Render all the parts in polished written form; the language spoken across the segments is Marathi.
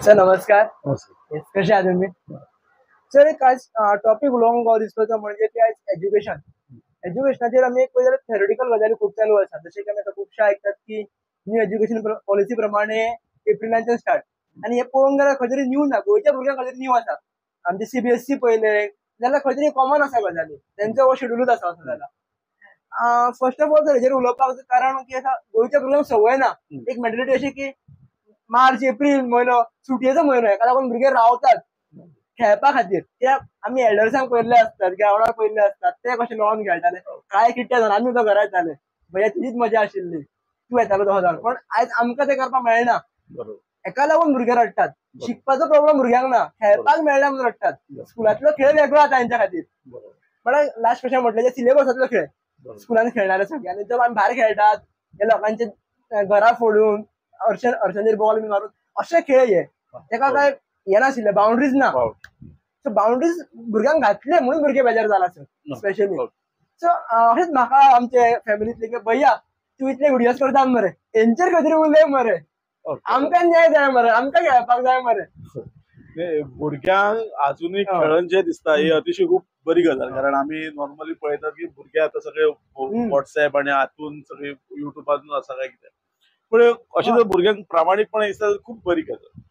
सर नमस्कार. कसे आहात तुम्ही? सर एक आज टॉपिक उलोवंक दिसतो म्हणजे की आज एज्युकेशन. एज्युकेशनाचेर आमी एक पळयल्यार थेरोटिकल गजाली खूप चालू आसा. जशें की आमी आतां खुबशे आयकतात की न्यू एज्युकेशन पॉलिसी प्रमाणे एप्रिलांतल्यान स्टार्ट. आनी हे पळोवंक गेल्यार खंय तरी न्यू ना, गोंयच्या भुरग्यांक खंय तरी न्यू आसा. आमचे सीबीएसई पळयले जाल्यार खंय तरी कॉमन आसा गजाली. तेंचो हो शेड्यूलच आसा असो जाला. फर्स्ट ऑफ ऑल तर हेजेर उलोवपाक कारण की आतां गोंयच्या भुरग्यांक संवय ना. एक मेंटलिटी अशी की मार्च एप्रील म्हयनो सुटयेचो म्हयनो, हेका लागून भुरगे रावतात खेळपा खातीर. कित्याक आमी एल्डर्सांक पळयल्ले आसतात, ग्रावंडार पळयल्ले आसतात, ते कशे मेळोन खेळटाले. काय किट्टे जावन आमी सुद्दां घरा येताले, भैया तुजीच मजा आशिल्ली, तूं येतालो तसो जावन. पण आयज आमकां ते करपाक मेळना. हेका लागून भुरगे रडटात. शिकपाचो प्रॉब्लेम भुरग्यांक ना, खेळपाक मेळना म्हणून रडटात. स्कुलांतलो खेळ वेगळो आतां तेंच्या खातीर. म्हळ्यार लास्ट क्वेश्चन म्हटलें जे सिलेबसांतलो खेळ स्कुलांत खेळटाले सगळे, आनी जर आमी भायर खेळटात हे लोकांचे घरा फोडून अर्शंचेर बॉल बी मारून अशे खेळ हे. तेका काय हे नाशिल्ले, बाउंड्रीज ना. सो बाउंड्रीज भुरग्यांक घातले म्हणून भुरगे बेजार जाला सर स्पेशली. सो अशेंच म्हाका आमचे फॅमिलींतले की भैया तूं इतले व्हिडियोज करता मरे, तेंचेर खंय तरी उलय मरे, आमकां न्याय जाय मरे, आमकां खेळपाक जाय मरे. भुरग्यांक अजूनही खेळन जे दिसता ही अतिशय खूप बरी गजाल. कारण आम्ही नॉर्मली पळयतात की भुरगे आता सगळे व्हॉट्सअप आणि हातून सगळे युट्यूबातून आसा काय कितें. पण अशें जर भुरग्यांक प्रामाणीकपणे दिसता खूप बरी गजाल.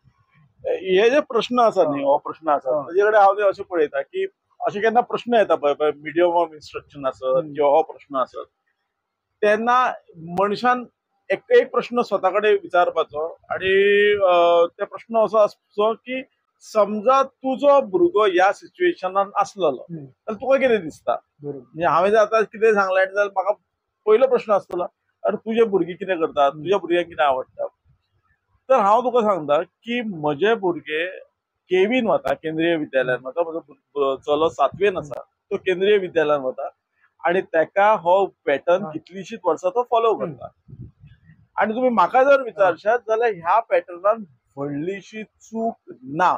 हे जे प्रश्न आसा न्ही, हो प्रश्न आसा ताजे कडेन हांव अशें पळयता की अशे केन्ना प्रश्न येता पळय, मिडियम ऑफ इन्स्ट्रक्शन आसत किंवा हो प्रश्न आसत, तेन्ना मनशान एक प्रश्न स्वता कडेन विचारपाचो आणि ते प्रश्न असो आसचो की समजा तुजो भुरगो ह्या सिच्युएशनान आसलेलो जाल्यार तुका कितें दिसता. म्हणजे हांवें जर आतां कितें सांगलें जाल्यार म्हाका पयलो प्रश्न आसतलो अरे तुजे भुरगीं कितें करतात, तुज्या भुरग्यांक कितें आवडटा. तर हांव तुका सांगता की म्हजे भुरगे केवीन वता, केंद्रीय विद्यालयान वता. म्हजो चलो 7वेन आसा, तो केंद्रीय विद्यालयान वता आणि तेका हो पॅटर्न कितलीशींच वर्सां तो फॉलो करता. आणि तुम्ही म्हाका जर विचारशात जाल्यार ह्या पॅटर्नान व्हडलीशी चूक ना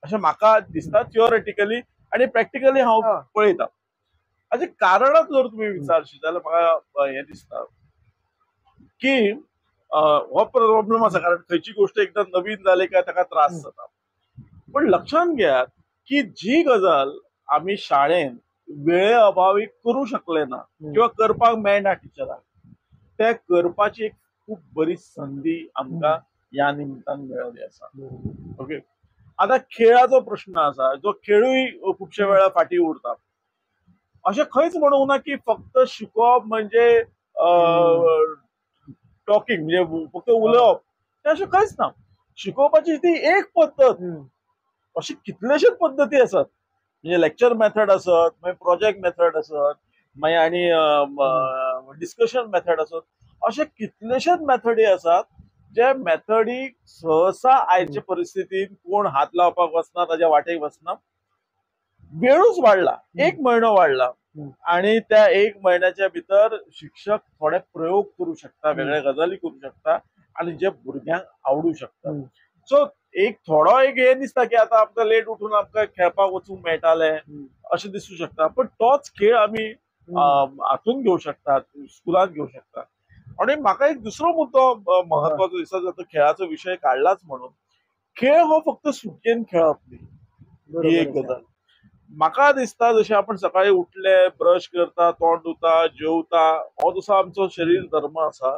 अशें म्हाका दिसता थिओरिटिकली आणि प्रॅक्टिकली हांव पळयता. हाजें कारणां जर तुमी विचारशीत जाल्यार म्हाका हें दिसता की हो प्रॉब्लेम आसा. कारण खंयची गोष्ट एकदा नवीन जाली काय ताका त्रास जाता. पण लक्षात घेयात की जी गजाल आमी शाळेन वेळे अभावी करू शकले ना किंवा करपाक मेळना टिचराक, ते करपाची एक खूप बरी संधी आमकां ह्या निमतान मेळ्ळी आसा. ओके. आता खेळाचो प्रश्न आसा, जो खेळूय खुबशे वेळा फाटी उरता. अशें खंयच म्हणूंक ना की फक्त शिकोवप म्हणजे टॉकिंग म्हणजे फक्त उलोवप, तें अशें खंयच ना. शिकोवपाची ती एक पद्दत. अशी कितलेशेच पद्दती आसात. म्हणजे लेक्चर मेथड आसत, मागीर प्रोजेक्ट मेथड आसत, मागीर आनी डिस्कशन मेथड आसत. अशे कितलेशेच मेथडी आसात जे मेथडीक सहसा आयच्या परिस्थितीन कोण हात लावपाक वचना, ताच्या वाटेक वचना. वेळूच वाडला, 1 म्हयनो वाडला आणि त्या 1 म्हयन्याच्या भितर शिक्षक थोडे प्रयोग करू शकता, वेगळ्या गजाली करू शकता आणि जे भुरग्यांक आवडू शकता. सो एक थोडो एक हे दिसता की आता आमकां लेट उठून आमकां खेळपाक वचूंक मेळटाले अशें दिसूं शकता. पण तोच खेळ आमी हातून घेवं शकतात, स्कुलांत घेवं शकतात. आणि म्हाका एक दुसरो मुद्दो महत्वाचो दिसता, जर खेळाचो विशय काडलाच म्हणून. खेळ हो फक्त सुटकेन खेळप न्ही, ही एक गजाल. म्हाका दिसता जशें आपण सकाळी उठले, ब्रश करता, तोंड धुता, जेवता, हो जसो आमचो शरीर धर्म आसा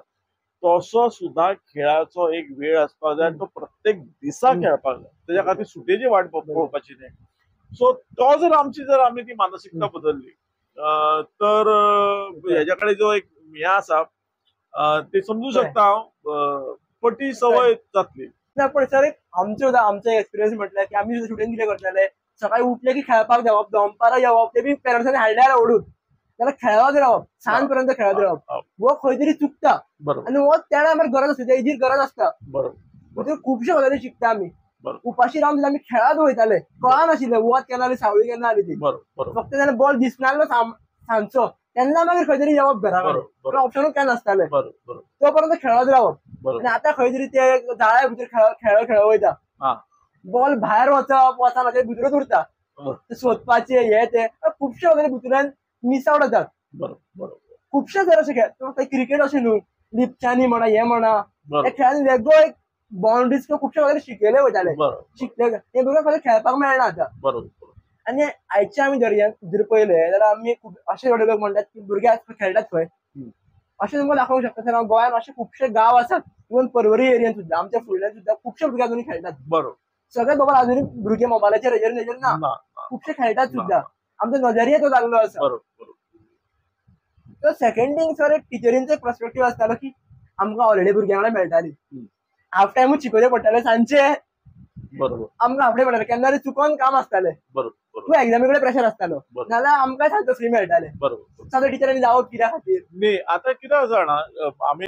तसो सुद्धा खेळाचो एक वेळ आसपाक जाय. तो प्रत्येक दिसा खेळपाक जाय. तेज्या खातीर सुटयेची वाट पळोवपाची न्ही. सो तो जर आमी ती मानसिकता बदलली तर हेज्या कडेन जो एक हे आसा ते समजू शकता हांव, पण ती सवय जातली ना. पण सर एक आमचो एक्सपिरियन्स म्हटल्यार की आमी स्टुडंट कितें करताले, सकाळी उठले की खेळपाक देवप, दनपारां येवप, ते बी पेरंट्सांनी हाडल्यार आवडून जाल्यार खेळत रावप, सांज पर्यंत खेळत रावप. हो खंय तरी चुकता. आनी हो त्या टायमार गरज आसता, तेजीर गरज आसता. खुबश्यो गजाली शिकता आमी. उपाशी रावन आमी खेळत वयताले, कळनाशिल्लें वत केन्ना आली, सावळी केन्ना आली ती. फक्त जेन्ना बॉल दिसनासलो सांजचो तेन्ना मागीर खंय तरी येवप घरा कडेन. ऑप्शनूच काय नासतालें. तो पर्यंत खेळत रावप. आनी आतां खंय तरी ते जाळ्या भितर खेळ वयता. बॉल भायर वचना, ते भितरूच उरता. सोदपाचे हे ते खुबश्यो गजाली भितरल्यान मिस आवट जातात. खुबशे जर अशे खेळ, क्रिकेट अशें न्हू, लिपच्यांनी म्हणा हे म्हणा, त्या खेळान वेगळो एक बाउंड्रीज किंवा खुबशे वगैरे शिकयले वयताले बरोबर शिकले ते भुरग्यांक खंय खेळपाक मेळना आतां. बरोबर आणि आयचे आमी जर पळयले जाल्यार आमी अशे थोडे लोक म्हणटात की भुरगे आज खेळटात खंय अशें तुमकां दाखोवंक शकता. सर गोंयांत अशे खुबशे गांव आसात इवन पर्वरी एरियेंत सुद्दां आमच्या फुडल्यान सुद्दां खुबशे भुरगे अजून खेळटात. बरोबर सगळे बाबा अजून भुरगे मोबायलाचेर हेजेर ना ना खुबशे खेळटात सुद्दां. आमचो नजरिया तो जाल्लो आसा. बरोबर तर सेकंड थिंग सर एक टिचरींचो एक पर्स्पेक्टिव्ह आसतालो की आमकां ऑलरेडी भुरग्यां वांगडा मेळटाली हाफ टायमूच शिकोवचें पडटालें सांजचे बरोबर आमकां हाफ डे पडटाले केन्ना तरी चुकोन काम आसतालें बरोबर किंवा एक्झामी कडेन प्रेशर आसतालो बरोबर. नाल्यार आमकां सांजचो फ्री मेळटालें. बरोबर सगळे टिचरांनी जावप कित्या खातीर नाही आता कितें आसा जाणा आमी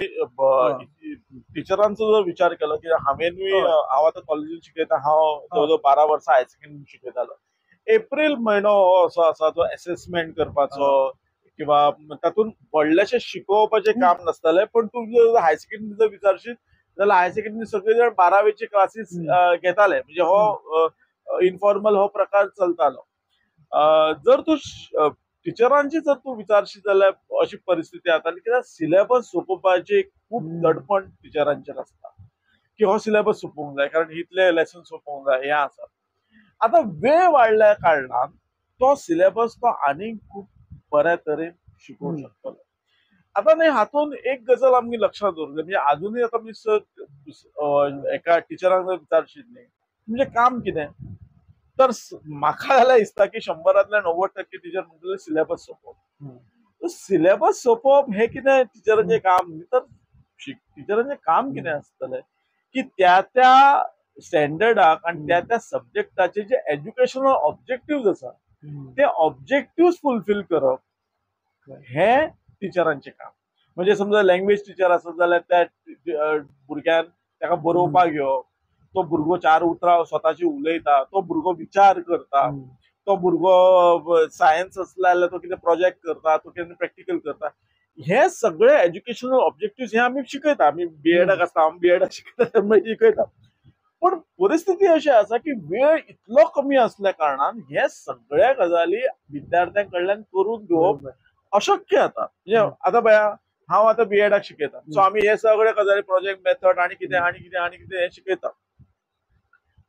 टिचरांचो जर विचार केलो की हांव आतां कॉलेजीन शिकयता हांव जवळजवळ 12 वर्सां हायर सेकंडरी शिकयतालो. एप्रील म्हयनो हो असो आसा जो असेसमेंट करपाचो किंवा तातूंत व्हडलेशें शिकोवपाचें काम नासतालें. पण तूं जर हायर सेकंडरी जर विचारशीत जाल्यार हायर सेकंडरी सगळे जाण 12वेचे क्लासीस घेताले म्हणजे हो इनफॉर्मल हो प्रकार चलतालो. जर तूं टिचरांची जर तूं विचारशीत जाल्यार अशी परिस्थिती जाताली कित्याक सिलेबस सोंपोवपाची खूब दडपण टिचरांचेर आसता की हो सिलेबस सोंपोवंक जाय कारण इतले लेसन सोंपोवंक जाय हें आसा. आतां वेळ वाडल्या कारणान तो सिलेबस तो आनीक खूब बऱ्या तरेन शिकोवंक शकतलो. आता न्ही हातूंत एक गजाल आमगे लक्षांत दवरूंक जाय म्हणजे अजूनय आतां आमी एका टिचरांक जर विचारशीत न्ही म्हणजे काम कितें तर म्हाका जाल्यार दिसता की 100रांतल्यान 90% टिचर म्हणटले सिलेबस सोंपोवप. सिलेबस सोंपोवप हें कितें टिचरांचें काम न्ही तर टिचरांचें काम कितें आसतलें की त्या स्टँडर्डाक आनी त्या सब्जेक्टाचे जे एज्युकेशनल ऑब्जेक्टिव्ह आसा ते ऑब्जेक्टिव्ह फुलफील करप हें टिचरांचें काम. म्हणजे समजा लँग्वेज टिचर आसत जाल्यार त्या भुरग्यान ताका बरोवपाक घेवप तो भुरगो 4 उतरां स्वताची उलयता तो भुरगो विचार करता तो भुरगो सायन्स आसला जाल्यार तो कितें प्रोजेक्ट करता तो कितें प्रॅक्टिकल करता हे सगळे एज्युकेशनल ऑब्जेक्टिव्ह हे आमी शिकयता. आमी बीएडाक आसता हांव बीएडाक शिकयता. पण परिस्थिती अशी आसा की वेळ इतलो कमी असल्या कारणान हे सगळ्या गजाली विद्यार्थ्यां कडल्यान करून घेवप अशक्य जाता. म्हणजे आतां पळया हांव आतां बीएडाक शिकयता सो आमी हे सगळे गजाली प्रोजेक्ट मेथड आनी कितें हे शिकयता.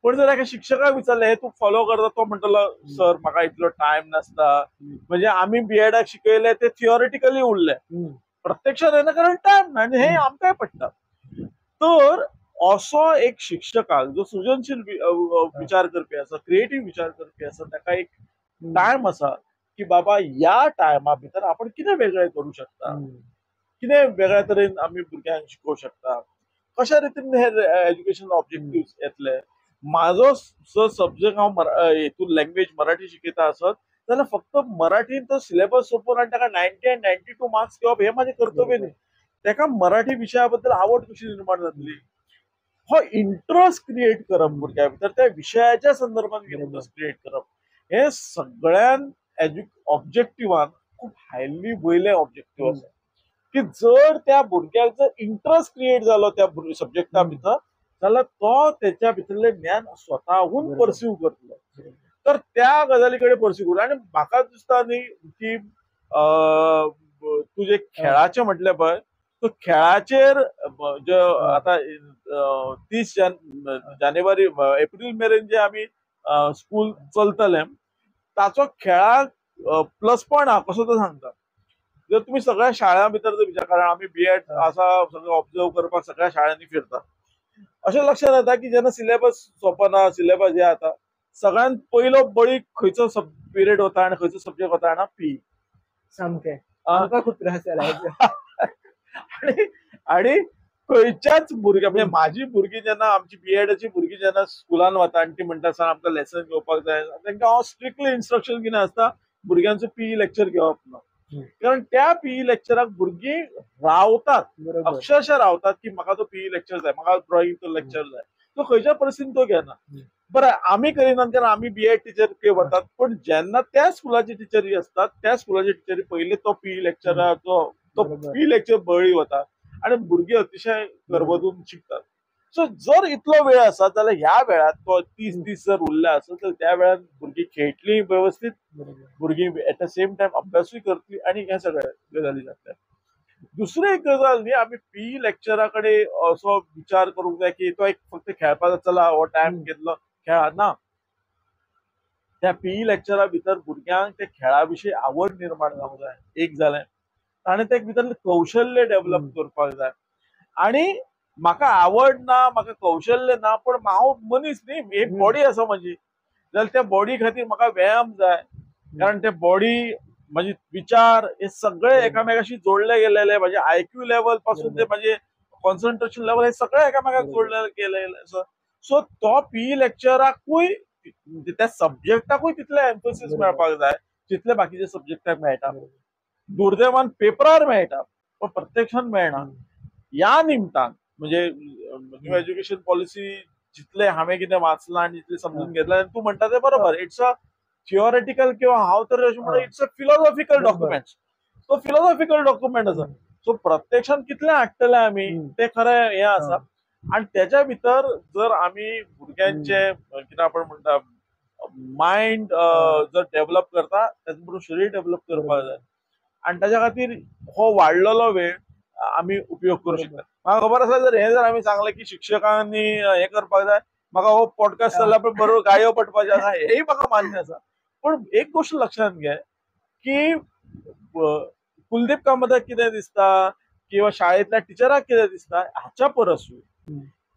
पण जर एका शिक्षकाक विचारलें हे तूं फॉलो करता तो म्हणटलो सर म्हाका इतलो टायम नासता. म्हणजे आमी बीएडाक शिकयले ते थियोरिटिकली उरले प्रत्यक्षात येना कारण टायम ना आनी हे आमकांय पडटा. तर असो एक शिक्षकाक जो सृजनशील विचार करपी आसा क्रिएटिव्ह विचार करपी आसा ताका एक टायम आसा की बाबा या टायमा भितर आपण कितें वेगळें करूं शकता कितें वेगळ्या तरेन आमी भुरग्यांक शिकोवंक शकता कशा रितीन हे एज्युकेशन ऑब्जेक्टिव्ह येतले. म्हाजो जो सब्जेक्ट हांव हेतून लँग्वेज मराठी शिकयता आसत जाल्यार फक्त मराठीन तो सिलेबस सोंपोवन आनी ताका 90 आनी 92 मार्क्स घेवप हे माझे कर्तव्य न्ही. ताका मराठी विशया बद्दल आवड कशी निर्माण जातली हो इंट्रस्ट क्रिएट करप भुरग्या भितर त्या विशयाच्या संदर्भात इंट्रस्ट क्रिएट करप हे सगळ्यान ऑब्जेक्टिव्हान खूप हायली वयले ऑब्जेक्टिव्ह आसा की जर त्या भुरग्याक जर इंट्रस्ट क्रिएट जालो त्या सब्जेक्टा भितर जाल्यार तो त्याच्या भितरले ज्ञान स्वताहून परस्यू करतलो. तर त्या गजाली कडेन परस्यू करतलो. आनी म्हाका दिसता न्ही की तुजे खेळाचे म्हटले पळय तो खेळाचेर जे आता 30 जानेवारी एप्रील मेरेन जे आमी स्कूल चलतले ताचो खेळाक प्लस पॉयंट हा कसो तो सांगता. जर तुम्ही सगळ्या शाळां भितर जर विचार करा आमी बीएड आसा सगळें ऑब्जर्व करपाक सगळ्या शाळांनी फिरता अशें लक्षात येता की जेन्ना सिलेबस सोंपना सिलेबस जे आता सगळ्यात पयलो बळी खंयचो पिरियड वता आनी खंयचो सब्जेक्ट वता जाणा पी सामकें आमकां खूब त्रास जाला. आणि खंयच्याच भुरग्या म्हणजे माझी भुरगीं जेन्ना आमची बीएडाची भुरगीं जेन्ना स्कुलान वता आनी ती म्हणटा सर आमकां लेसन घेवपाक जाय तांकां हांव स्ट्रिक्टली इन्स्ट्रक्शन कितें आसता भुरग्यांचो पीई लेक्चर घेवप ना. कारण त्या पीई लेक्चराक भुरगीं रावतात अक्षरशः रावतात की म्हाका तो पीई लेक्चर जाय म्हाका ड्रॉइंगचो लेक्चर जाय तो खंयच्या परिस्थितीन तो घेना. बरं आमी करिना कारण आमी बीएड टीचर वतात पण जेन्ना त्या स्कुलाची टिचरी असतात त्या स्कुलाची टिचरी पयलीं तो पीई लेक्चराचो तो पीई लेक्चर बळी वता आणि भुरगीं अतिशय गरबजून शिकतात. सो जर इतलो वेळ आसा जाल्यार ह्या वेळात तो 30 दीस जर उरले आसत तर त्या वेळार भुरगीं खेळटलीं व्यवस्थीत भुरगीं एट द सेम टायम अभ्यासूय करतलीं आणि ह्या सगळ्या गजाली जातल्या. दुसरी एक गजाल न्ही आमी पी लेक्चराकडे असो विचार करूंक जाय की तो एक फक्त खेळपाक चला हो टायम घेतलो खेळा ना. त्या पीई लेक्चरा भितर भुरग्यांक ते खेळा विशीं आवड निर्माण जावंक जाय एक जालें आनी ते भितरलें कौशल्य डेव्हलप करपाक जाय. आणि म्हाका आवड ना म्हाका कौशल्य ना पण हांव मनीस न्ही एक बॉडी आसा म्हजी जाल्यार त्या बॉडी खातीर म्हाका व्यायाम जाय कारण ते बॉडी माझे विचार हे सगळे एकामेकाशी जोडले गेलेले माझे आयक्यू लेवल पासून ते माझे कॉन्सन्ट्रेशन लेवल हे सगळे एकामेकाक जोडले गेलेले सो तो पी लेक्चराकूय त्या सब्जेक्टाकूय तितले एम्फोसीस मेळपाक जाय जितले बाकीच्या सब्जेक्टाक मेळटा. दुर्दैवान पेपरार मेळटा पण प्रत्यक्षात मेळना. या निमतान म्हणजे न्यू एज्युकेशन पॉलिसी जितले हांवें कितें वाचलां आनी जितले समजून घेतला तूं म्हणटा ते बरोबर इट्स अ थिओरिटिकल किंवा हांव तर अशें म्हणटा इट्स अ फिलॉसॉफिकल डॉक्युमेंट. तो फिलॉसॉफिकल डॉक्युमेंट आसा सो प्रत्यक्षात कितले हाडटले आमी ते खरें हें आसा. आणि त्याच्या भितर जर आमी भुरग्यांचे कितें आपण म्हणटा मायंड जर डेव्हलप करता त्याच बरोबर शरीर डेव्हलप करपाक जाय आणि त्याच्या खातीर हो वाडलेलो वेळ आमी उपयोग करू शकता. म्हाका खबर आसा जर हे जर आमी सांगलें की शिक्षकांनी हे करपाक जाय म्हाका हो पॉडकास्ट जाल्यार पण बरोबर गायो पडपाचे आसा हेय म्हाका मान्य आसा. पण एक गोष्ट लक्षात घे की कुलदीप कामताक कितें दिसता किंवा शाळेतल्या टिचराक कितें दिसता हाच्या परसूय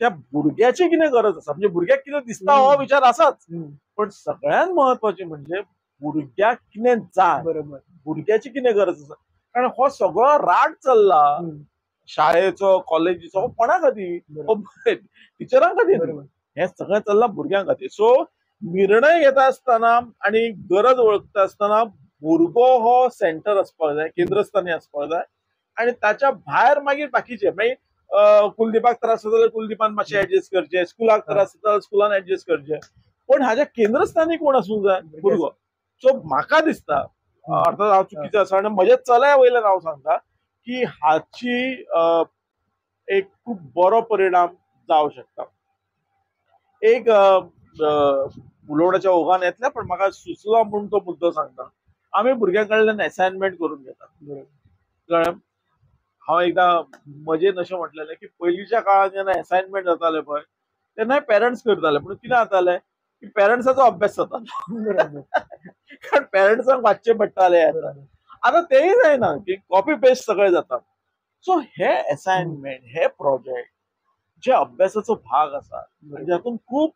त्या भुरग्याची कितें गरज आसा म्हणजे भुरग्याक कितें दिसता हो विचार आसाच पण सगळ्यात महत्वाचे म्हणजे भुरग्याक कितें जाय बरोबर भुरग्याची कितें गरज आसा कारण हो सगळो राट चल्ला शाळेचो कॉलेजीचो हो कोणा खातीर टिचरां खातीर हे सगळें चल्लां भुरग्यां खातीर. सो निर्णय घेता आसतना आणि गरज वळखता आसतना भुरगो हो सेंटर आसपाक जाय केंद्रस्थानी आसपाक जाय आणि ताच्या भायर मागीर बाकीचे मागीर कुलदीपाक त्रास जाता जाल्यार कुलदीपान मातशें एडजस्ट करचें स्कुलाक त्रास जाता जाल्यार स्कुलान एडजस्ट करचें पण हाज्या केंद्रस्थानी कोण आसूंक जाय भुरगो. सो म्हाका दिसता अर्थात हांव चुकीचो आसा आनी म्हज्या चल्या वयल्यान हांव सांगता की हाची एक खूब बरो परिणाम जावंक शकता. एक उलोवण्याच्या ओघान येतले पण म्हाका सुचलो म्हणून तो मुद्दो सांगता. आमी भुरग्यां कडल्यान असायनमेंट करून घेतात कळ्ळें. हांव एकदां मजेन अशें म्हटलेलें की पयलींच्या काळात जेन्ना असायनमेंट जाताले पळय तेन्ना पेरंट्स करताले पूण कितें जातालें की पेरंट्साचो अभ्यास जातालो कारण पेरंट्सांक वाचचें पडटालें आतां तेय जायना की कॉपी पेस्ट सगळें जाता. सो हे असायनमेंट हे प्रोजेक्ट जे अभ्यासाचो भाग आसा ज्यातून खूप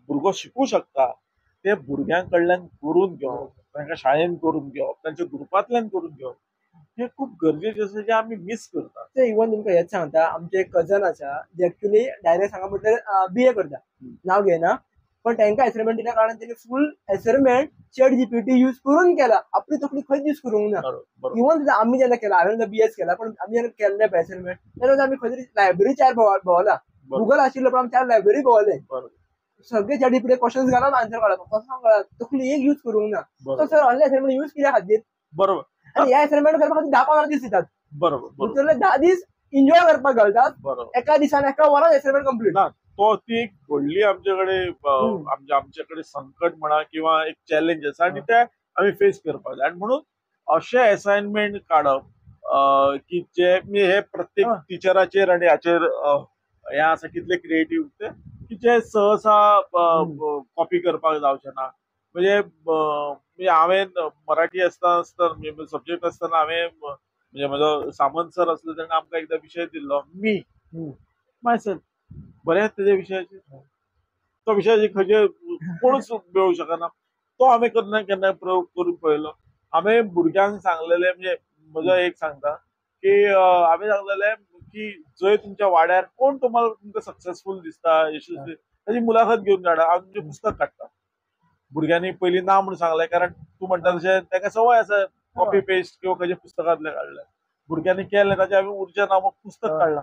भुरगो शिकू शकता ते भुरग्यां कडल्यान करून घेवप तांकां शाळेन करून घेवप तांच्या ग्रुपांतल्यान करून घेवप हे खूप गरजेचे आसा जे आमी मिस करता. ते इवन तुमकां हेच सांगता आमचे एक कजन आसा जे एक्चुअली डायरेक्ट सांगा म्हटल्यार BA करता नाव घेना पण तांकां असाइनमेंट दिल्या कारणान त्यांनी फुल असाइनमेंट चॅट जीपीटी यूज करून केला आपली तकली खंयच यूज करूंक ना. इवन आम्ही जेन्ना केला हांवें BS केला पण आम्ही जेन्ना केल्ले असाइनमेंट तेन्ना आमी खंय तरी लायब्ररी चार भोंवला गुगल आशिल्लो पण आमी चार लायब्ररी भोंवले सगळे चॅट जीपीटी क्वेश्चन्स घाला आन्सर काढा कसं कळा तकली एक यूज करूंक ना. तो सर ऑनलायन असाइनमेंट यूज केल्या खातीर बरोबर आणि ह्या असाइनमेंट करपा खातीर 10-15 दीस दितात बरोबर 10 दीस एन्जॉय करपाक घालतात बरोबर एका दिसान एका वरान असाइनमेंट कंप्लीट. तो ती एक व्हडली आमच्याकडे संकट म्हणा किंवा एक चॅलेंज आसा आणि ते आम्ही फेस करपाक जाय आणि म्हणून अशे असाइनमेंट काडप की जे हे प्रत्येक टिचराचेर आणि हाचेर हे आसा कितले क्रिएटिव्ह की जे सहसा कॉपी करपाक जावचे ना. म्हणजे हांवें मराठी आसतना सब्जेक्ट आसतना हांवें म्हणजे म्हजो सामंत सर आसलो तेणें आमकां एकदां विशय दिल्लो मी मायसेल्फ बरेंच तेजे विशयाचे तो विशयाचे खंयचे कोणूच मेळूंक शकना तो हांवें केन्ना प्रयोग करून पळयलो. हांवें भुरग्यांक सांगलेलें म्हणजे म्हजो एक सांगता की हांवें सांगलेलें की जंय तुमच्या वाड्यार कोण तुमकां सक्सेसफूल दिसता यशस्वी ताची मुलाखत घेवन काडा हांव तुमचें पुस्तक काडटा. भुरग्यांनी पयलीं ना म्हणून सांगलें कारण तूं म्हणटा तशें ताका संवय आसा कॉपी पेस्ट किंवा खंयच्या पुस्तकांतलें काडलें भुरग्यांनी केलें ताचें हांवें उर्जा नामक पुस्तक काडलां.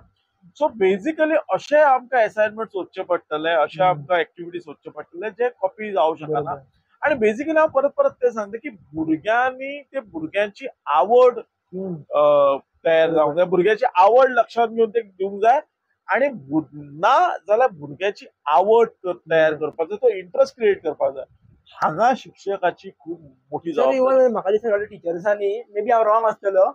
सो बेसिकली अशे आमकां असाइनमेंट सोदचे पडटले अशे आमकां एक्टिविटी सोदचे पडटले जे कॉपी जावंक शकना. आणि बेसिकली हांव परत परत ते सांगता की भुरग्यांनी ते भुरग्यांची आवड तयार जावंक जाय भुरग्याची आवड लक्षात घेवन ते दिवंक जाय आणि ना जाल्यार भुरग्याची आवड तयार करपाक जाय तो इंट्रस्ट क्रिएट करपाक जाय. हांगा शिक्षकाची खूब मोठी जबाबदारी. इवन म्हाका दिसता टिचर्सांनी मे बी हांव रॉंग आसतलो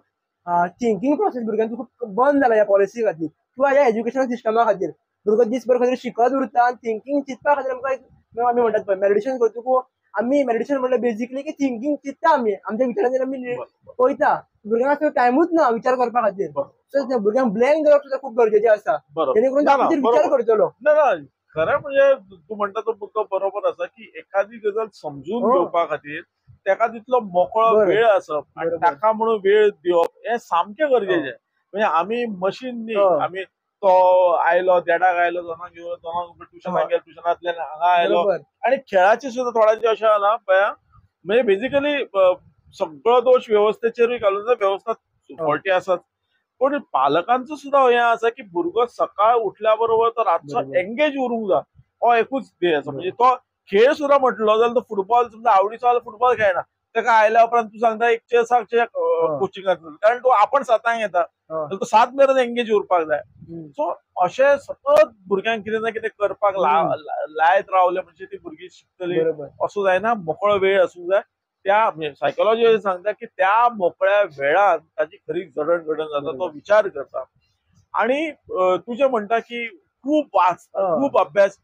थिंकिंग प्रोसेस भुरग्यांचो खूब बंद जाला ह्या पॉलिसी खातीर किंवा ह्या एज्युकेशन सिस्टमा खातीर. भुरगो दिसभर खंय तरी शिकत उरता आनी थिंकिंग चिंतपा खातीर आमकां आमी म्हणटात पळय मेडिटेशन करतकू आमी मेडिटेशन म्हणल्यार बेजिकली की थिंकिंग चिंतता आमी आमच्या विचारांचेर आमी पळयता. भुरग्यांक टायमूच ना विचार करपा खातीर. सो त्या भुरग्यांक ब्लँक जावप सुद्दां खूब गरजेचें आसा जेणे करून तो आपणें विचार करतलो. ना खरं म्हणजे तू म्हणटा तो मुद्दो बरोबर आसा की एखादी गजाल समजून घेवपा खातीर ताका तितलो मोकळो वेळ आसप आनी ताका म्हणून वेळ दिवप हे सामकें गरजेचें. म्हणजे आमी मशीन न्ही, आमी तो आयलो देडाक आयलो दोनाक घेवन दोनाक ट्युशनाक गेलो ट्युशनांतल्यान हांगा आयलो आनी खेळाची सुद्दां थोड्यांचे अशें आसा पळया. म्हणजे बेजिकली सगळो दोश व्यवस्थेचेरूय घालून व्यवस्था फॉल्टी आसात. पण पालकांचो सुद्दां हें आसा की भुरगो सकाळ उठल्या बरोबर तो रातचो एंगेज उरूंक जाय हो एकूच ध्येय आसा. म्हणजे तो खेळ सुद्दां म्हटलो जाल्यार तो फुटबॉल समजा आवडीचो जाल्यार फुटबॉल खेळना, ताका आयल्या उपरांत तूं सांगता एक चेसाचे कोचिंगाक कारण तो आपण 7 येता तो 7 मेरेन एंगेज उरपाक जाय. सो अशें सतत भुरग्यांक कितें ना कितें करपाक लायत रावले म्हणजे ती भुरगीं शिकतली असो जायना. मोकळो वेळ आसूंक जाय. त्या म्हणजे सायकोलॉजी सांगता की त्या मोकळ्या वेळात ताची खरी जडणघडण जाता, तो विचार करता. आणि तू जे म्हणटा की खूप वाचता खूप अभ्यास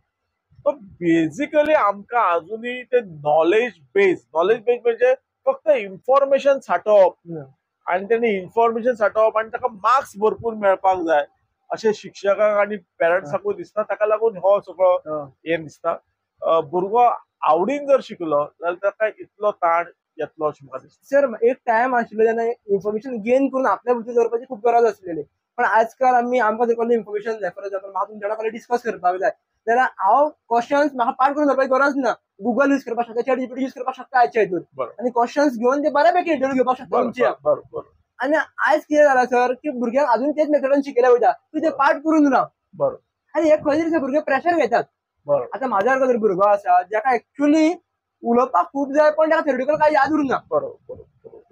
तो बेसिकली आमकां अजूनही ते नॉलेज बेस म्हणजे फक्त इन्फॉर्मेशन सांठोवप आणि त्यांनी इन्फॉर्मेशन सांठोवप आणि ताका मार्क्स भरपूर मेळपाक जाय अशें शिक्षकांक आणि पेरंट्सांकूय दिसता. ताका लागून हो सगळो हें दिसता. भुरगो आवडीन जर शिकलो जाल्यार ताका इतलो ताण येतलो अशें म्हाका दिसता. सर एक टायम आशिल्लो जेन्ना इन्फॉर्मेशन गेन करून आपल्या भितर दवरपाची खूब गरज आसलेली. पण आजकाल आमकां जर कसलें इन्फॉर्मेशन जाय फॉर एग्जांपल म्हाका तुमच्या कडेन डिस्कस करपाक जाय जाल्यार हांव क्वेश्चन्स म्हाका पाठ करून दवरपाची गरज ना. गुगल यूज करपाक शकता, चॅट जीपीटी यूज करपाक शकता आजच्या हितून आनी क्वेश्चन्स घेवन ते बऱ्यापैकी इंटरव्यू घेवपाक शकता तुमचे. आनी आयज कितें जाला सर की भुरग्यांक अजून तेच मेथडान शिकयल्या वयता तूं ते पाठ करून राव आनी हे खंय तरी भुरगे प्रेशर घेतात. आतां म्हाज्या सारको जर भुरगो आसा जाका एक्चुअली उलोवपाक खूब जाय पण ताका थेरोटिकल काय याद उरना.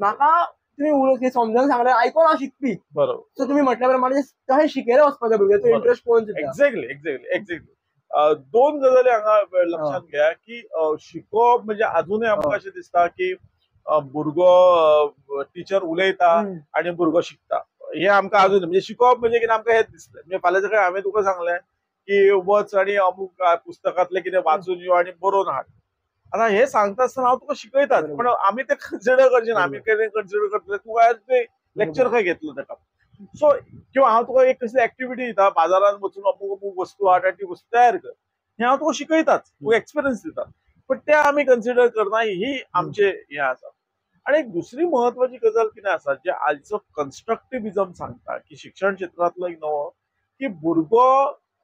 म्हाका तुम्ही समजावून सांगल्यार आयकोन हांव शिकपी. सो तुम्ही म्हटल्या प्रमाणे तशें शिकयलें वचपाक भुरग्याचो इंटरेस्ट पळोवन सुद्दां. एक्झॅक्टली दोन गजाली हांगा लक्षात घ्या की शिकोवप म्हणजे अजूनय आमकां अशें दिसता की भुरगो टीचर उलयता आनी भुरगो शिकता हे आमकां अजून म्हणजे शिकोवप म्हणजे कितें आमकां हेच दिसलें. म्हणजे फाल्यां सकाळीं हांवें तुका सांगलें की वच आनी अमूक पुस्तकांतलें कितें वाचून यो आनी बरोवन हाड. आता हे सांगता आसतना हांव तुका शिकयतात पण आमी ते कन्सिडर करचे ना. आमी कितें कन्सिडर करतले तूं काय लेक्चर खंय घेतलो ताका. सो किंवा हांव तुका एक कसली एक्टिविटी दिता बाजारांत वचून अमूक अमूक वस्तू हाड आनी ती वस्तू तयार कर हें हांव तुका शिकयताच तुका एक्सपिरियन्स दिता. पण ते आमी कन्सिडर करना ही आमचे हें आसा. आणि एक दुसरी महत्वाची गजाल कितें आसा जे आजचो कन्स्ट्रक्टिव्हिजम सांगता की शिक्षण क्षेत्रांतलो एक नवो की भुरगो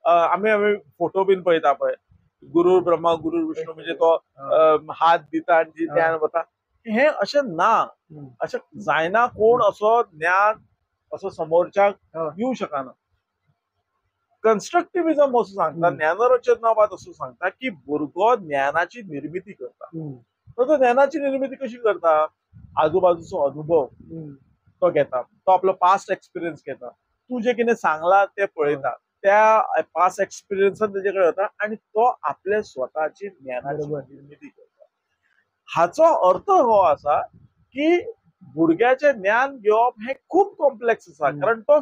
आमी फोटो बीन पळयता पळय गुरु ब्रह्मा गुरु विष्णू म्हणजे तो हात दिता आनी जी ज्ञान वता हे अशें ना. अशें जायना कोण असो ज्ञान असो समोरच्याक दिवंक शकना. कन्स्ट्रक्टिव्हिजम असो सांगता ज्ञानरचनावाद असो सांगता की भुरगो ज्ञानाची निर्मिती करता. तो ज्ञानाची निर्मिती कशी करता आजूबाजूचो अनुभव तो घेता तो आपलो पास्ट एक्सपिरियन्स घेता तू जे कितें सांगला ते पळयता त्या पास्ट एक्सपिरियन्सान तेजे कडेन वता आनी तो आपले स्वताची ज्ञानाची निर्मिती करता. हाचो अर्थ हो आसा की भुरग्याचे ज्ञान घेवप हे खूप कॉम्प्लेक्स आसा कारण तो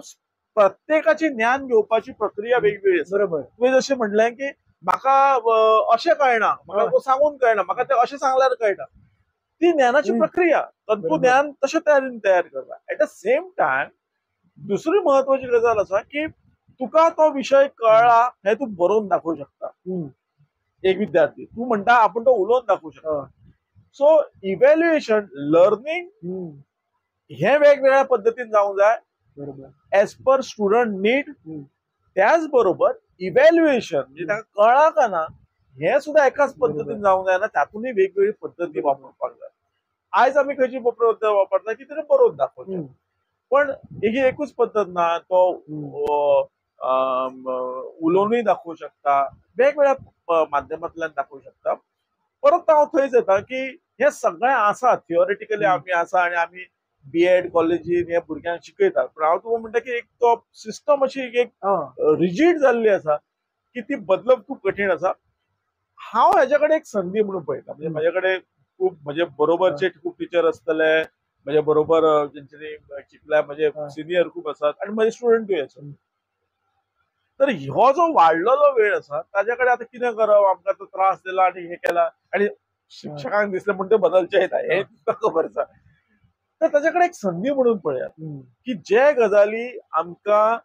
प्रत्येकाची ज्ञान घेवपाची प्रक्रिया वेगवेगळी आसा. तुवें जशें म्हणलें की म्हाका अशें कळना म्हाका सांगून कळना म्हाका तें अशें सांगल्यार कळटा ती ज्ञानाची प्रक्रिया तूं ज्ञान तशें तयारीन तयार करता. एट द सेम टायम दुसरी महत्वाची गजाल आसा की तुका तो विषय कळला हे तू बरोवन दाखवू शकता. एक विद्यार्थी तू म्हणटा आपण तो उलोवन दाखवू शकता. सो इव्हॅल्युएशन लर्निंग हे वेगवेगळ्या पद्धतीन जावंक जाय एज पर स्टुडंट नीड. त्याच बरोबर इव्हॅल्युएशन म्हणजे ताका कळ्ळा का ना हे सुद्धा एकाच पद्धतीन जावंक जायना. तातूंय वेगवेगळी पद्धती वापरपाक जाय. आयज आमी खंयची पद्धत वापरता की तें बरोवन दाखोवचें पण ही एकूच पद्धत ना. तो उलोवनूय दाखवू शकता वेगवेगळ्या माध्यमांतल्यान दाखवू शकता. परत हांव थंयच येता की हे सगळें आसा थिओरिटिकली आमी आसा आनी आमी बीएड कॉलेजीन हे भुरग्यांक शिकयतात पण हांव तुका म्हणटा की एक तो सिस्टम अशी एक रिजीड जाल्ली आसा की ती बदलप खूप कठीण आसा. हांव हेच्या कडेन एक संधी म्हणून पळयता म्हणजे म्हाजे कडेन खूब म्हजे बरोबरचे खूब टिचर आसतले म्हणजे बरोबर तेंच्यांनी चिंतल्या म्हणजे हा. सिनियर खूप असतात आणि माझे स्टुडंटूय असतात. तर हो जो वाढलेलो वेळ असा ताच्याकडे आता कितें करप आमकां तो त्रास दिला आणि हे केला आणि शिक्षकांक दिसले म्हणून ते बदलचे येता हे तुका खबर आसा. तर ताच्याकडे एक संधी म्हणून पळयात की जे गजाली आमकां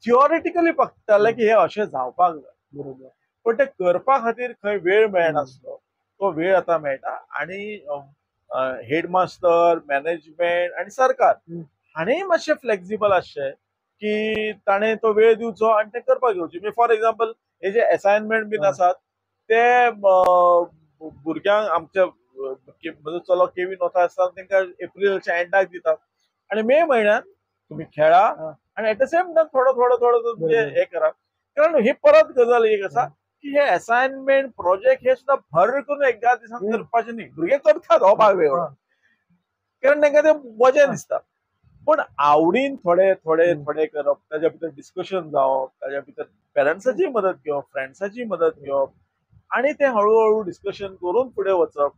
थिओरिटिकली पडटाले की हे अशें जावपाक जाय बरोबर. पण ते करपा खातीर खंय वेळ मेळनासलो तो वेळ आता मेळटा आणि हेडमास्तर मॅनेजमेंट आणि सरकार हाणेंय मातशें फ्लेक्झिबल आसचें की ताणें तो वेळ दिवचो आणि ते करपाक घेवचें म्हणजे फॉर एक्झाम्पल हे जे असायनमेंट बीन आसात ते भुरग्यांक आमच्या म्हजो चलो केवीन वता आसतना तांकां एप्रिलच्या एंडाक दितात आणि मे म्हयन्यात तुम्ही खेळा आणि एट द सेम टायम थोडो थोडो थोडो म्हणजे हे करा कारण हे परत गजाल एक आसा की हे असायनमेंट प्रोजेक्ट हे सुद्धा भर करून एका दिसान करपाचें न्ही भुरगे करतात हो भाग वेगळो कारण तांकां ते मजा दिसता पण आवडीन थोडे थोडे थोडे करप ताच्या भितर डिस्कशन जावप ताच्या भितर पेरंट्साची मदत घेवप फ्रेंड्साची मदत घेवप आणि ते हळूहळू डिस्कशन करून फुडें वचप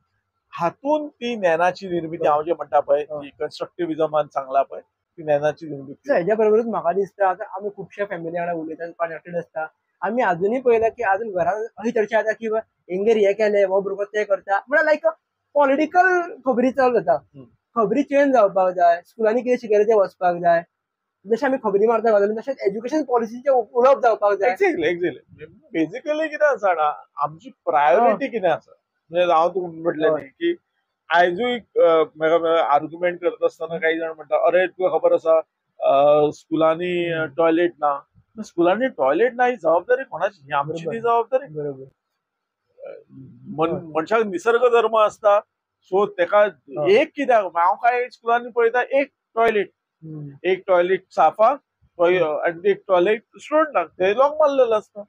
हातून ती ज्ञानाची निर्मिती हांव जे म्हणटा पळय ती कन्स्ट्रक्टिव्हिजमान सांगला पळय ती ज्ञानाची निर्मिती हेच्या बरोबरच म्हाका दिसता आता आमी खुबश्या फॅमिली वांगडा उलयतात कनेक्टेड आसता आमी अजूनही पळयला की अजून घरान अशी चर्चा जाता की हेंगेर हे केले हो भुरगो ते करता म्हळ्यार लायक पॉलिटिकल खबरी चालू जाता खबरी चेंज जावपाक जाय स्कुलांनी कितें शिकयलें तें वचपाक जाय जशें आमी खबरी मारता गजाली तशेंच एज्युकेशन पॉलिसीचें उलोवप जावपाक जाय एक्झॅक्टली बेसिकली कितें आसा ना आमची प्रायोरिटी कितें आसा म्हणजे हांव तुमकां म्हटलें न्ही की आयजूय आर्ग्युमेंट करता आसतना काही जाण म्हणटा अरे तुका खबर आसा स्कुलांनी टॉयलेट ना स्कुलांनी टॉयलेट ना ही जबाबदारी कोणाची ही आमची ती जबाबदारी बरोबर मनशाक निसर्ग धर्म असता सो तेका एक कित्याक हांव काय स्कुलांनी पळयता एक टॉयलेट साफा आणि एक टॉयलेट स्टुडंटाक ते लॉक मारलेलो असता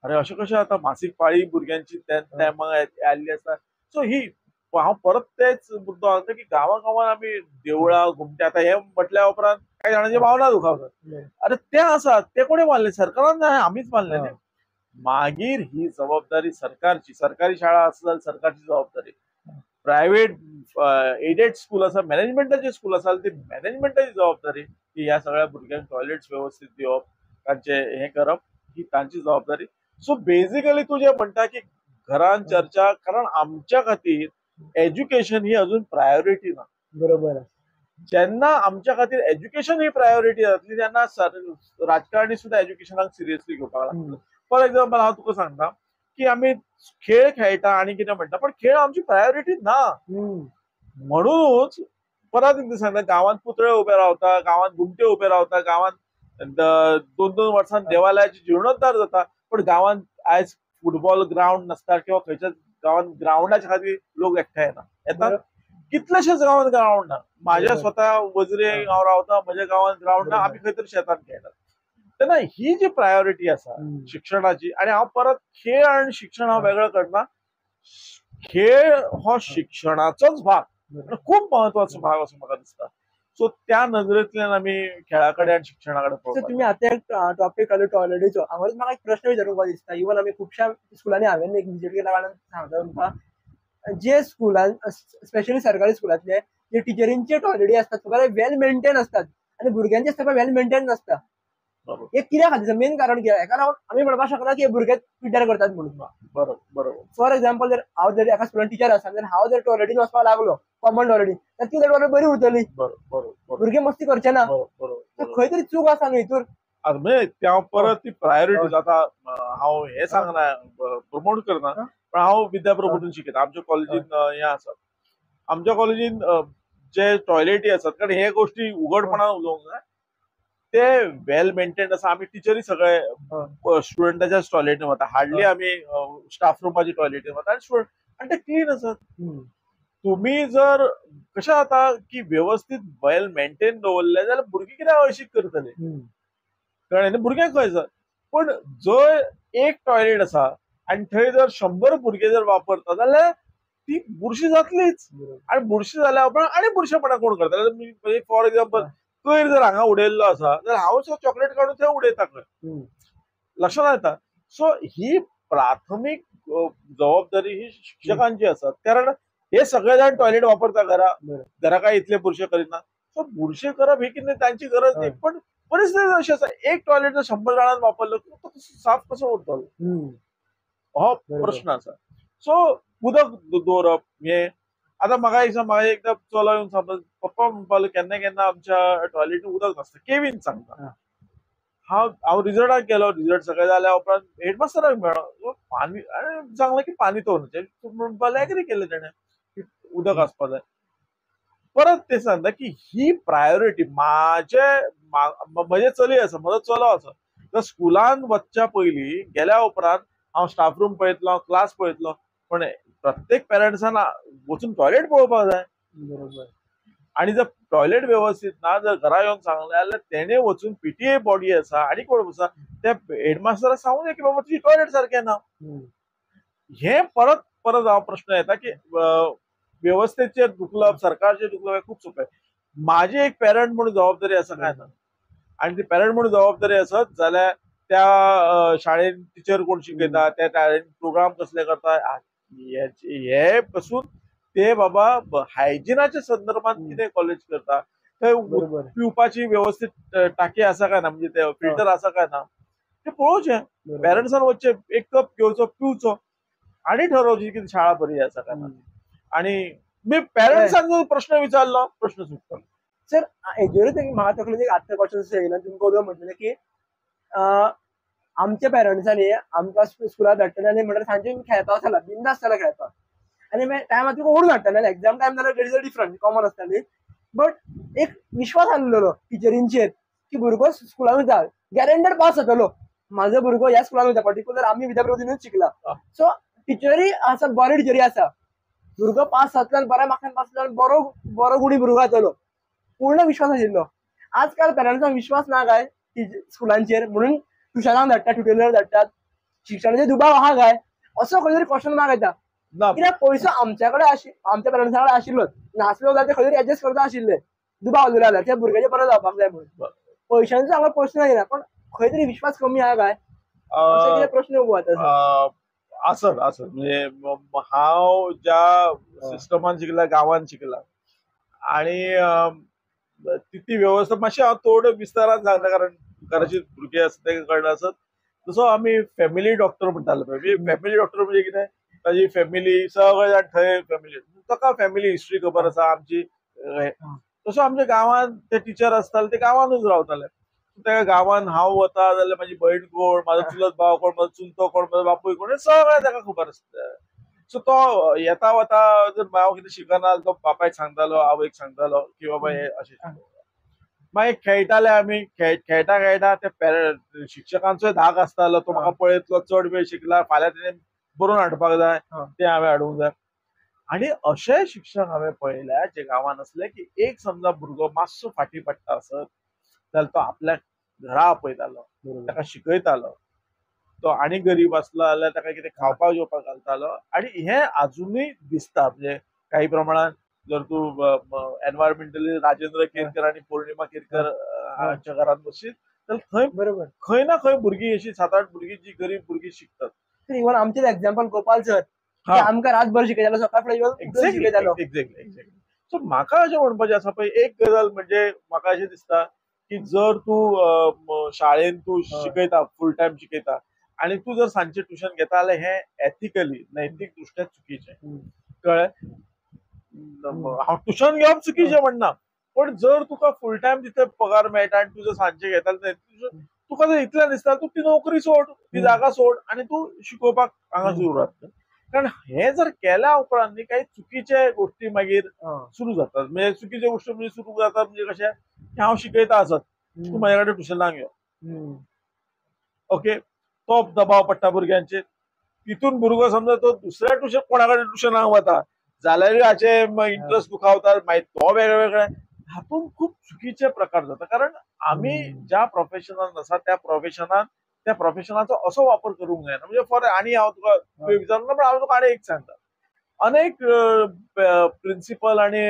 अरे अशें कशें आता मासीक पाळी भुरग्यांची टायमाक आयल्ली आसता सो ही हांव परत तेच मुद्दो हाडटा की गांवागांवांत आमी देवळां घुमटे आता हे म्हटल्या उपरांत काही जाणांची भावना दुखावतात अरे ते आसात ते कोणी मारले सरकारान नाही आमीच मारले न्ही मागीर ही जबाबदारी सरकारची सरकारी शाळा आसा सरकारची जबाबदारी प्रायव्हेट एडेड स्कूल आसा मॅनेजमेंटाचे स्कूल आसा ती मॅनेजमेंटाची जबाबदारी की ह्या सगळ्या भुरग्यांक टॉयलेट्स व्यवस्थित दिवप तांचे हे करप ही तांची जबाबदारी सो बेसिकली तू जे म्हणटा की घरान चर्चा कारण आमच्या खातीर एज्युकेशन ही अजून प्रायोरिटी ना बरोबर जेन्ना आमच्या खातीर एज्युकेशन ही प्रायोरिटी जातली तेन्ना राजकारणी सुद्धा एज्युकेशनाक सिरियसली घेवपाक लागतले फॉर एक्झाम्पल हांव तुका सांगता की आमी खेळ खेळटा आणि कितें म्हणटा पण खेळ आमची प्रायोरिटी ना म्हणूनच परत एकदा सांगता गांवांत पुतळे उबे रावता गांवांत घुमटे उबे रावता गांवांत 2-2 वर्सांन देवालयाची जीर्णोद्धार जाता पण गांवांत आयज फुटबॉल ग्राउंड नासता किंवा खंयच्याच गांवांत ग्राउंडाच्या खातीर लोक एकठांय येतात कितलेशेच गांवांत ग्राउंड ना माझ्या स्वतः वजरे हांव रावता म्हज्या गांवांत ग्राउंड ना आमी खंय तरी शेतांत खेळटात तेन्ना ही जी प्रायोरिटी आसा शिक्षणाची आणि हांव परत खेळ आणि शिक्षण हांव वेगळं करना खेळ हो शिक्षणाचोच भाग खूप महत्वाचो भाग असो म्हाका दिसता सो त्या नजरेंतल्यान आमी खेळाकडे आणि शिक्षणाकडे पळोवपाक तुम्ही आता एक टॉपिक काढलो टॉयलेटीचो हांगा म्हाका एक प्रश्न विचारूंक दिसता इवन आमी खुबश्या स्कुलांनी हांवें एक विजीट केला कारण सांगता तुमकां जे स्कुलान स्पेशली सरकारी स्कुलांतले जे टिचरींचे टॉयलेटी असतात तुका वेल मेंटेन असतात आणि भुरग्यांचे सगळं वेल मेंटेन नासता हे कित्याक खातीर मेन कारण कितें हेका लागून आमी म्हणपाक शकना की भुरगे पिड्ड्यार करतात म्हणून बरोबर फॉर एक्झाम्पल जर हांव जर एका स्कुलान टीचर आसा जाल्यार हांव जर टॉयलेटीन वचपाक लागलो कॉमन टॉयलेटीन तर ती टॉयलेट बरी उरतली भुरगे मस्ती करचे ना खंय तरी चूक आसा न्हय हितूर त्या परत ती प्रायोरिटी जाता हांव हे सांगना प्रमोट करना पण हांव विद्याप्रबोधन शिकयता आमच्या कॉलेजीन हे आसा आमच्या कॉलेजीन जे टॉयलेटी आसात कारण हे गोष्टी उघडपणान उलोवंक जाय ते वेल मेंटेन आसा आमी टिचरी सगळे स्टुडंटाच्याच टॉयलेटीन वता हार्डली आमी स्टाफ रुमाची टॉयलेटीन वता आणि ते क्लीन आसात तुम्ही जर कशें जाता की व्यवस्थित वेल मेंटेन दवरले जाल्यार भुरगीं कित्याक अळशीक करतले कळ्ळें भुरग्यांक कळटा पण जर एक टॉयलेट आसा आणि थंय जर 100 भुरगे जर वापरता जाल्यार ती बुरशी जातलीच आणि बुरशी जाल्या उपरांत आणि बुरशेपणां कोण करता फॉर एक्झाम्पल कोयर जर हांगा उडयल्लो आसा जाल्यार हांव चॉकलेट काडून थंय उडयता खंय लक्षांत येता सो ही प्राथमीक जबाबदारी ही शिक्षकांची आसा कारण हे सगळेजण टॉयलेट वापरता बरोबर. घरा काय इथले पुरुष करीत ना. सो पुरुष करप ही की नाही त्यांची गरज नाही, पण परिस्थिती अशी असं एक टॉयलेट जर 100 जणांनी वापरलं तर तो साफ कसं उरतलो हो बरोबर. प्रश्न असा. सो उदक दवरप हे आता म्हाका एकदा चलो येवन समज पप्पा म्हणपालो केन्ना केन्ना आमच्या टॉयलेटीन उदक नासता केवीन सांगता. हांव रिझल्टाक गेलो, रिझल्ट सगळे जाल्या उपरांत हेडमास्टराक मेळ्ळो पाणी सांगलें की पाणी तो म्हणपाक एग्री केलें तेणें की उदक आसपा जाय. परत ते सांगता की ही प्रायोरिटी म्हजे चली आसा म्हजो चलो आसा तर स्कुलान वचच्या पयलीं गेल्या उपरांत हांव स्टाफ रूम पळयतलो क्लास पळयतलो, पण प्रत्येक पेरंट्सान वचून टॉयलेट पळोवपाक जाय. बरोबर. आणि जर टॉयलेट व्यवस्थित ना जर घरा येऊन सांगलें जाल्यार तेणे वचून पीटीए बॉडी आसा आणि कोण आसा त्या हेडमास्टराक सांगून की बाबा तुजी टॉयलेट सारकें ना. हे परत परत हांव प्रश्न येता की व्यवस्थेचेर दुखलप सरकारचेर दुखलप हे खूप सोपें. माझी एक पेरंट म्हणून जबाबदारी आसा काय ना, आणि ती पेरंट म्हणून जबाबदारी आसत जाल्यार त्या शाळेन टिचर कोण शिकयता त्या शाळेन प्रोग्राम कसले करता हे पासून ते बाबा हायजिनाच्या संदर्भात कितें कॉलेज करता थंय पिवपाची व्यवस्थित टाकी आसा काय ना म्हणजे ते फिल्टर आसा काय ना ते पळोवचें. पेरंट्सान वचचे एक कप घेवचो पिवचो आणि ठरवची की शाळा बरी आसा काय ना. आणि मी पेरंट्सांक प्रश्न विचारलो प्रश्न सुटतो. सर हेजेरूच म्हाका तकलेन एक आत्ता क्वेश्चन येयला तुमकां उदक म्हणटलें की आमच्या पेरंट्सांनी आमकां स्कुलाक धाडटले आनी म्हणल्यार सांजे खेळपाक वचला बिंदास जाल्यार खेळपाक आनी टायमार तुका ओडून हाडटले एग्जाम टायम जाल्यार इट इज डिफरंट कॉमन आसताली. बट एक विश्वास आसलेलो टिचरींचेर की भुरगो स्कुलान जा गॅरंटेड पास जातलो. म्हाजो भुरगो ह्या स्कुलान वयता पर्टिक्युलर आमी विद्याप्रबोधिनीच शिकला. सो टिचरी आसा बऱ्यो टिचरी आसा भुरगो पास जातलो बऱ्या मार्क्सान पास जातलो बरो बरो गुणी भुरगो जातलो पूर्ण विश्वास आशिल्लो. आजकाल पेरंट्सांक विश्वास ना काय स्कुलांचेर म्हणून ट्युशनाक धाडटा ट्युटोरियल धाडटात शिक्षणाचे दुबाव आहा काय असो खंय तरी क्वेश्चन मार्क येता. कित्याक पयसो आमच्या कडेन आमच्या पेरंट्सा कडेन आशिल्लोच नासलो जाल्यार ते खंय तरी एडजस्ट करता आशिल्ले दुबाव उरलो जाल्यार त्या भुरग्याचे बरें जावपाक जाय म्हणून पयशांचो हांगा प्रश्न येना पण खंय तरी विश्वास कमी आहा काय असो कितें प्रश्न उबो जाता. असत म्हणजे हांव ज्या सिस्टमान शिकला गांवांत शिकला आणि ती व्यवस्था मातशी हांव थोडं विस्तारान सांगता कारण घराची भुरगे आसता ते कळना आसत. जसो आमी फॅमिली डॉक्टर म्हणटाले पळय फॅमिली डॉक्टर म्हणजे कितें ताजी फॅमिली सगळे जाण थंय फॅमिली ताका फॅमिली हिस्ट्री खबर आसा आमची तसो आमच्या गांवांत ते टिचर आसताले ते गांवांतूच रावताले. त्या गांवांत हांव वता जाल्यार म्हाजी भयण कोण म्हाजो चुलत भाव कोण म्हाजो चुलतो कोण म्हाजो बापूय कोण हे सगळें ताका खबर आसता. सो तो येता वता जर हांव कितें शिकना तो बापायक सांगतालो आवयक सांगतालो की बाबा हे अशें मागीर खेळटाले आमी खेळटा खेळटा ते शिक्षकांचोय धाक आसतालो तो म्हाका पळयतलो चड वेळ शिकला फाल्यां तेणें बरोवन हाडपाक जाय ते हांवें हाडूंक जाय. आणि अशे शिक्षक हांवें पळयल्या जे गांवांत असले की एक समजा भुरगो मातसो फाटी पडटा आसत जाल्यार तो आपल्या घरा आपयतालो ताका शिकयतालो. तो आणि गरीब आसलो जाल्यार ताका कितें खावपाक जेवपाक घालतालो आणि हे अजूनय दिसता म्हणजे काही प्रमाणात जर तूं एनवायरमेंटली राजेंद्र केरकर आणि पौर्णिमा केरकर हांच्या घरांत बसशीत जाल्यार थंय खंय ना खंय भुरगीं अशी 7-8 भुरगीं जी गरीब भुरगीं शिकतात. इवन आमचेच एक्झाम्पल गोपाल सर आमकां रातभर शिकयतालो सकाळ फुडें शिकयतालो. एक्झॅक्टली. सो म्हाका अशें म्हणपाचें आसा पळय एक गजाल म्हणजे म्हाका अशें दिसता की जर तूं शाळेन तूं शिकयता फूल टायम शिकयता आणि तू जर सांजचे ट्युशन घेता जाल्यार हे एथिकली नैतीक दृष्ट्या चुकीचें कळ्ळें. हांव ट्युशन घेवप चुकीचें म्हणना पण जर तुका फूल टायम तिथे पगार मेळटा आनी तूं जर सांजचे घेता तुका जर इतलें दिसता तूं ती नोकरी सोड ती जागा सोड आनी तूं शिकोवपाक हांगा सुरवात. कारण हे जर केल्या उपरांत काही चुकीचे गोष्टी मागीर सुरू जातात म्हणजे चुकीचे गोष्टी म्हणजे सुरू जातात म्हणजे कशें की हांव शिकयता आसत तूं म्हाजे कडेन ट्युशनाक यो ओके तो दबाव पडटा भुरग्यांचेर. तितून भुरगो समजा तो दुसऱ्या ट्युशन कोणा कडेन ट्युशनाक वता जाल्यारूय हाचे इंट्रस्ट दुखावतात मागीर तो वेगळे हातून खूप चुकीचे प्रकार जाता. कारण आमी ज्या प्रोफेशनान आसा त्या प्रोफेशनाचो असो वापर करूंक जायना म्हणजे फॉर आणि हांव तुका विचारना पण हांव तुका आनी एक सांगता अनेक प्रिन्सिपल आणि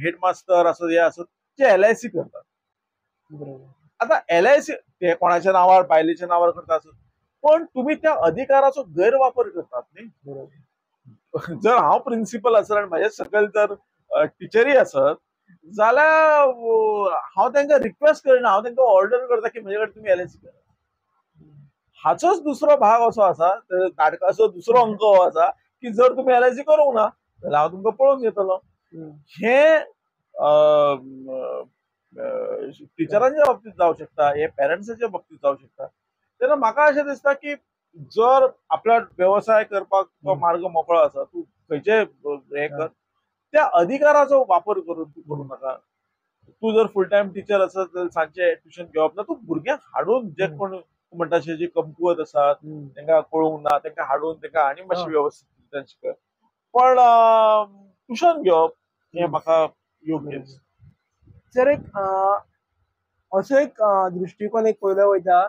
हेडमास्टर असत हे असत जे LIC करतात. आता LIC ते कोणाच्या नावार बायलेच्या नावार करता असत पण तुम्ही त्या अधिकाराचो गैरवापर करतात न्ही. जर हांव प्रिन्सिपल आसत आनी म्हाजे सकयल जर टिचरी आसत जाल्यार हांव तांकां रिक्वेस्ट करिना, हांव तांकां ऑर्डर करता की म्हजे कडेन तुमी LIC करा. हाचोच दुसरो भाग असो आसा, नाटकाचो दुसरो अंक हो आसा की जर तुम्ही LIC करूंक ना जाल्यार हांव तुमकां पळोवन घेतलो. हे टिचरांच्या बाबतीत जावं शकता, हे पेरंट्साच्या बाबतीत जावं शकता. तेन्ना म्हाका अशें दिसता की जर आपला व्यवसाय करपाक तो मार्ग मोकळो आसा, तूं खंयचे हे कर, त्या अधिकाराचो वापर करून तूं करूं नाका. तूं जर फुल टायम टीचर आसत जाल्यार सांजचे ट्युशन घेवप ना, तू भुरग्यांक हाडून जे कोण म्हणटा जी कमकुवत आसात तांकां कळूंक ना तांकां हाडून तांकां आनी मातशें व्यवस्थित शिकय. पण ट्युशन घेवप हे म्हाका योग्य दिसता. सर एक असो एक दृष्टिकोन एक पळयलो वयता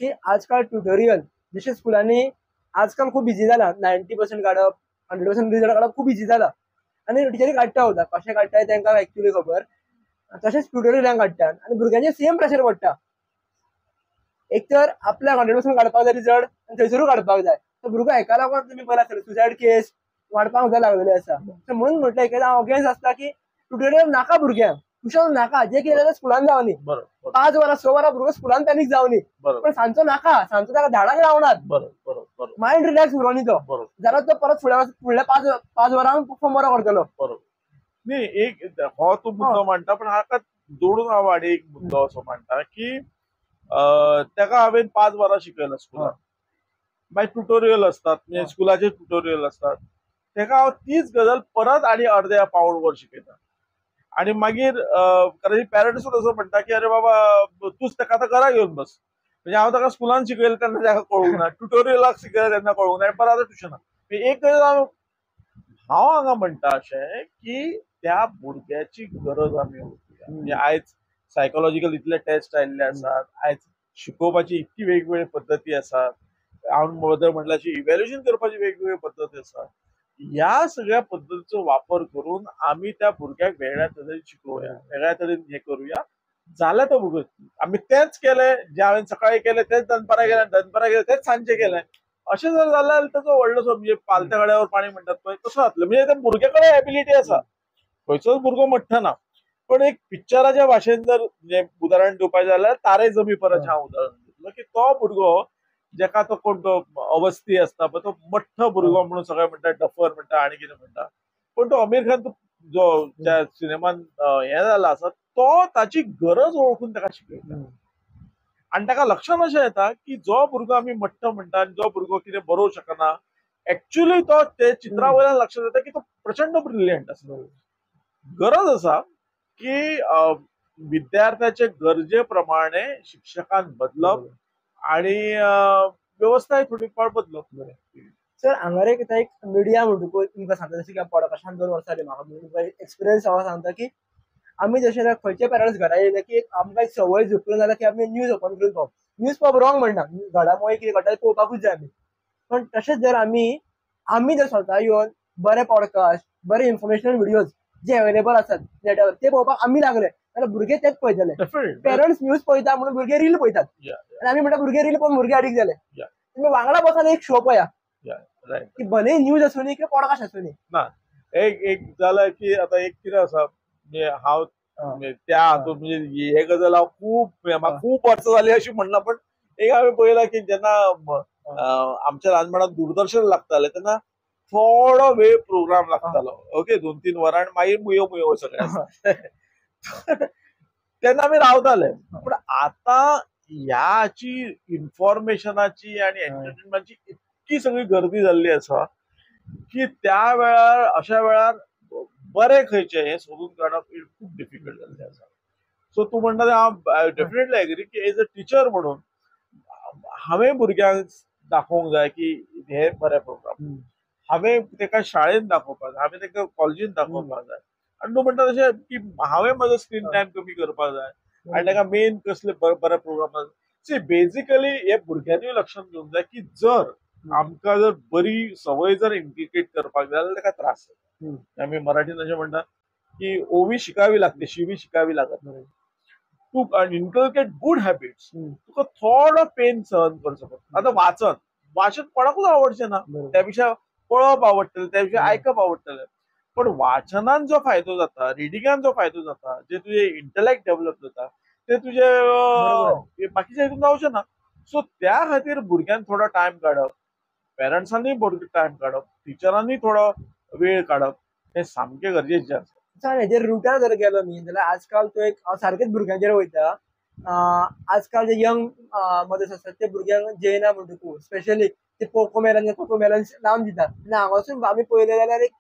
की आजकाल ट्युटोरियल जशें स्कुलांनी आजकाल खूब इजी जाला, 90% काडप 100% रिजल्ट काडप खूब इजी जाला आनी टिचरी काडटा वता, कशें काडटाय तांकां एक्चुअली खबर. तशेंच ट्युटोरियलांक काडटात आनी भुरग्यांचेर सेम प्रेशर पडटा. एक तर आपल्याक 100% काडपाक जाय रिजल्ट आनी थंयसरूय काडपाक जाय. तर भुरगो हेका लागून तुमी पळयला आसतले सुसायड केस वाडपाक सुद्दां लागलेले आसा. म्हणून म्हटलं एकदा हांव अगेन्स्ट आसता की ट्युटोरियल नाका भुरग्यांक, ट्युशन नाका, जे कितें जाल्यार स्कुलान जावनी. 5 वरां 6 वरां भुरगो स्कुलान पॅनीक जावनी, पण सांजचो नाका, सांजचो ताका धाडाक लावनात. मायंड रिलॅक्स उरोनी तो, जाल्यार तो परत फुडल्या 5 वरांक परफॉर्म बरो करतलो. न्ही एक हो तूं मुद्दो मांडटा, पण हाका जोडून हांव आनी एक मुद्दो असो मांडटा की ताका हांवेन 5 वरां शिकयलां स्कुलान, मागीर ट्युटोरियल असतात म्हणजे स्कुलाचे ट्युटोरियल असतात, ताका हांव तीच गजाल परत आनी अर्द्या पावण वर शिकयता. आणि मागीर पेरंट्सूच असो म्हणटा की अरे बाबा तूच ताका आतां घरा घेवन बस. म्हणजे हांव ताका स्कुलान शिकयलें तेन्ना ताका कळूंक ना, ट्युटोरियलाक शिकयलें तेन्ना कळूंक ना, आनी परत आतां ट्युशनाक. एक गजाल हांव हांगा म्हणटा अशें की त्या भुरग्याची गरज आमी ओळखुया. म्हणजे आयज सायकोलॉजिकल इतले टेस्ट आयिल्ले आसात, आयज शिकोवपाची इतकी वेगवेगळ्यो पद्दती आसात, हांव जर म्हटल्यार इव्हॅल्युएशन करपाची वेगवेगळ्यो पद्दती आसात. ह्या सगळ्या पद्दतीचो वापर करून आमी त्या भुरग्याक वेगळ्या तरेन शिकोवया, वेगळ्या तरेन हे करूया, जाल्यार तो भुरगो. आमी तेंच केलें जे हांवेन सकाळी केलें तेंच दनपारां केलें, दनपारां केलें तेंच सांजचें केलें, अशें जर जालें जाल्यार ताचो व्हडलोसो म्हणजे पालत्या गड्यावर पाणी म्हणटात पळय तसो जातलो. म्हणजे त्या भुरग्या कडेन एबिलिटी आसा, खंयचोच भुरगो मठ्ठ ना. पण एक पिक्चराच्या भाशेन जर म्हणजे उदाहरण दिवपाचें जाल्यार तारे जमी परचें हांव उदाहरण दितलो की तो भुरगो जेका तो कोण तो अवस्थी आसता पळय तो मठ्ठ भुरगो म्हणून सगळे म्हणटा, डफर म्हणटा आनी कितें म्हणटा, पण तो आमीर खान जो त्या सिनेमान हे जाला आसा तो ताची गरज ओळखून ताका शिकयता. आनी ताका लक्षात अशें येता की जो भुरगो आमी मठ्ठ म्हणटा आनी जो भुरगो कितें बरोवंक शकना, एक्चुअली तो ते चित्रा वयल्यान लक्षात येता की तो प्रचंड ब्रिलियंट आसा. गरज आसा की विद्यार्थ्याचे गरजे प्रमाणे शिक्षकान बदलप आणि व्यवस्थाय थोडीफार बदलप. सर हांगा एक मिडिया म्हणटकूच तुमकां सांगता जशें की पॉडकास्टान 2 वर्सां जालीं म्हाका एक्सपिरियन्स हांव सांगता की आमी जशें खंयचे पेरंट्स घरा येयले की आमकां एक संवय झुकली जाल्यार की आमी न्यूज ओपन करून पळोवप. न्यूज पळोवप रॉंग म्हणना, घडामोडी कितें घडटा पळोवपाकूच जाय आमी. पण तशेंच जर आमी जर स्वता येवन बरे पॉडकास्ट, बरे इन्फॉर्मेशनल व्हिडिओज जे अवेलेबल आसात नेटावर ते पळोवपाक आमी लागले जाल्यार भुरगे तेच पळयतले. पेरंट्स न्यूज पळयता म्हणून भुरगे रील पळयतात आनी आमी म्हणटा भुरगे रील पळोवन भुरगे अडिक्ट जाले. तुमी वांगडा बसान एक शो पळया की भले न्यूज आसूनी किंवा पॉडकास्ट आसूनी. ना एक जाल्यार की आतां एक कितें आसा म्हणजे हांव त्या हातूंत म्हणजे हे गजाल हांव म्हाका खूब वर्सां जालीं अशी म्हणना, पण एक हांवें पळयलां की जेन्ना आमच्या ल्हानपणांत दूरदर्शन लागतालें तेन्ना थोडो वेळ प्रोग्राम लागतालो, ओके 2-3 वरां आनी मागीर मुयो सगळें. तेन्ना आमी रावताले. पूण आतां ह्याची इन्फॉर्मेशनाची आनी एंटरटेनमेंटाची इतकी सगळी गर्दी जाल्ली आसा की त्या वेळार अशा वेळार बरे खंयचे हे सोदून काडप खूब डिफिकल्ट जाल्लें आसा. सो तूं म्हणटा तें हांव डेफिनेटली एग्री की एज अ टीचर म्हणून हांवें भुरग्यांक दाखोवंक जाय की हे बरे प्रोग्राम, हांवें ताका शाळेंत दाखोवपाक जाय, हांवें ताका कॉलेजींत दाखोवपाक जाय. आनी तूं म्हणटा तशें की हांवें म्हजो स्क्रीन टायम कमी करपाक जाय आनी ताका मेन कसले बरे प्रोग्राम. सी बेसिकली हे भुरग्यांनी लक्षात घेवंक जाय की जर आमकां जर बरी संवय जर इन्टिग्रेट करपाक जाय जाल्यार ताका त्रास जाता. आमी मराठीन अशें म्हणटा की ओवी शिकावी लागते, शिवी शिकावी लागत नाही. तू इनकल्केट गुड हॅबिट्स तुका थोडो पेन सहन करचो पडटा. आतां वाचन कोणाकूच आवडचें ना, त्यापेक्षा पळप आवडटलें त्या विशीं आयकप आवडटलें. पण वाचनान जो फायदो जाता, रिडिंगान जो फायदो जाता, जे तुझे इंटलेक्ट डेव्हलप जाता ते तुझे बरोबर. बाकीच्या हितून जावचें ना. सो त्या खातीर भुरग्यांक थोडो टायम काडप, पेरंट्सांनी भरपूर टायम काडप, टिचरांनी थोडो वेळ काडप हे सामकें गरजेचें आसा. हेजेर रुटार जर गेलो न्ही जाल्यार आजकाल तो एक हांव सारकेच भुरग्यांचेर वयता. आजकाल जे यंग मदर्स आसतात ते भुरग्यांक जेयना म्हणटा तूं स्पेशली ते कोकोमेलन लावन दितात आनी हांगासून आमी पळयलें जाल्यार एक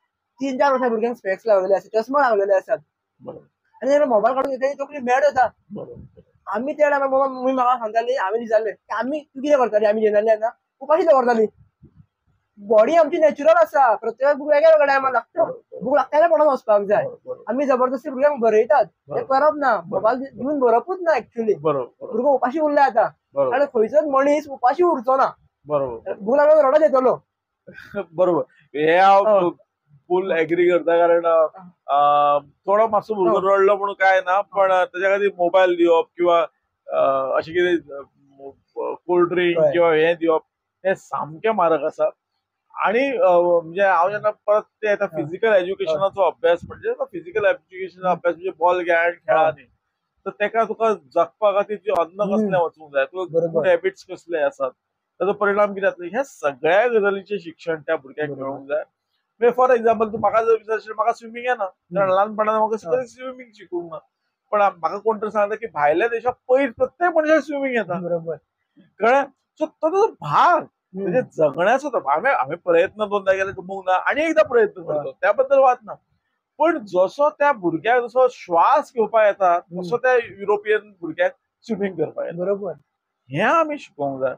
3-4 वर्सां भुरग्यांक स्पेक्स लावलेले आसात, चश्मा लावलेले आसात बरोबर आनी जेन्ना मोबायल काडून घेतले तकली मॅड जाता. बरोबर आमी त्या टायमार मम्मी म्हाका सांगताली, हांवें विचारलें की आमी तूं कितें करताली, आमी जेन्नाली ना उपाशी दवरताली. बॉडी आमची नॅचरल आसा, प्रत्येकाक भूक वेगळ्या वेगळ्या टायमार लागता. भूक लागता जाल्यार पोटान वचपाक जाय. आमी जबरदस्ती भुरग्यांक बरयतात, ते करप ना. मोबायल दिवन बरोवपूच ना एक्चुअली. भुरगो उपाशी उरले आता आनी खंयचोच मनीस उपाशी उरचो ना. बरोबर भूक लागल्यार रडत येतलो. बरोबर हे हांव फुल एग्री करता. कारण थोडो मातसो भुरगो रडलो म्हणून काय ना, पण ताच्या खातीर मोबायल दिवप किंवा अशें कितें कोल्ड ड्रिंक किंवा हे दिवप हे सामकें मारक आसा. आणि म्हणजे हांव जेन्ना परत ते येता फिजिकल एज्युकेशनाचो अभ्यास, म्हणजे फिजिकल एज्युकेशनाचो अभ्यास म्हणजे बॉल घ्या आनी खेळा न्ही, तर तेका तुका जगपा खातीर अन्न कसलें वचूंक जाय, तुका गुड हॅबिट्स कसले आसात, ताचो परिणाम कितें जातलो, ह्या सगळ्या गजालींचें शिक्षण त्या भुरग्याक मेळूंक जाय. म्हणजे फॉर एक्झाम्पल तूं म्हाका जर विचारशीत म्हाका स्विमींग येना, कारण ल्हानपणान म्हाका स्विमींग शिकूंक ना, पण म्हाका कोण तर सांगता की भायल्या देशाक पयर प्रत्येक मनशाक स्विमींग येता. कळ्ळें? सो तो भाग म्हणजे जगण्याचो तो आम्ही प्रयत्न दोनदा केले जमूंक ना आणि एकदा प्रयत्न करतो, त्याबद्दल वाद ना. पण जसो त्या भुरग्याक जसो श्वास घेवपाक येता तसो त्या युरोपियन भुरग्याक स्विमींग करपाक येता. बरोबर. हें आमी शिकोवंक जाय.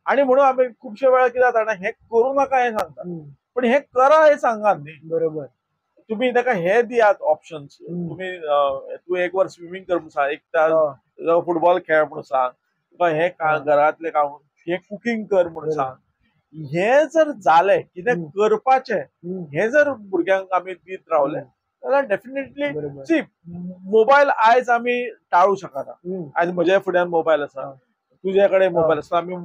आणि म्हणून आमी खुबशे वेळा कितें जाता हे करूं नाका हें सांगता, पण हे करा हे सांगात न्ही. बरोबर. तुम्ही ताका हे दियात ऑप्शन्स. तुम्ही तूं एक वर स्विमींग कर म्हणून सांग, एक तास फुटबॉल खेळ म्हणून सांग, तुका हे घरातले काम, हे कुकिंग कर म्हणून सांग. हे जर जालें, कितें करपाचें हे जर भुरग्यांक आमी दीत रावले जाल्यार डेफिनेटली सी मोबायल आयज आमी टाळू शकना. आयज म्हज्या फुड्यान मोबायल आसा, तुझे कडेन मोबायल आसा, आमी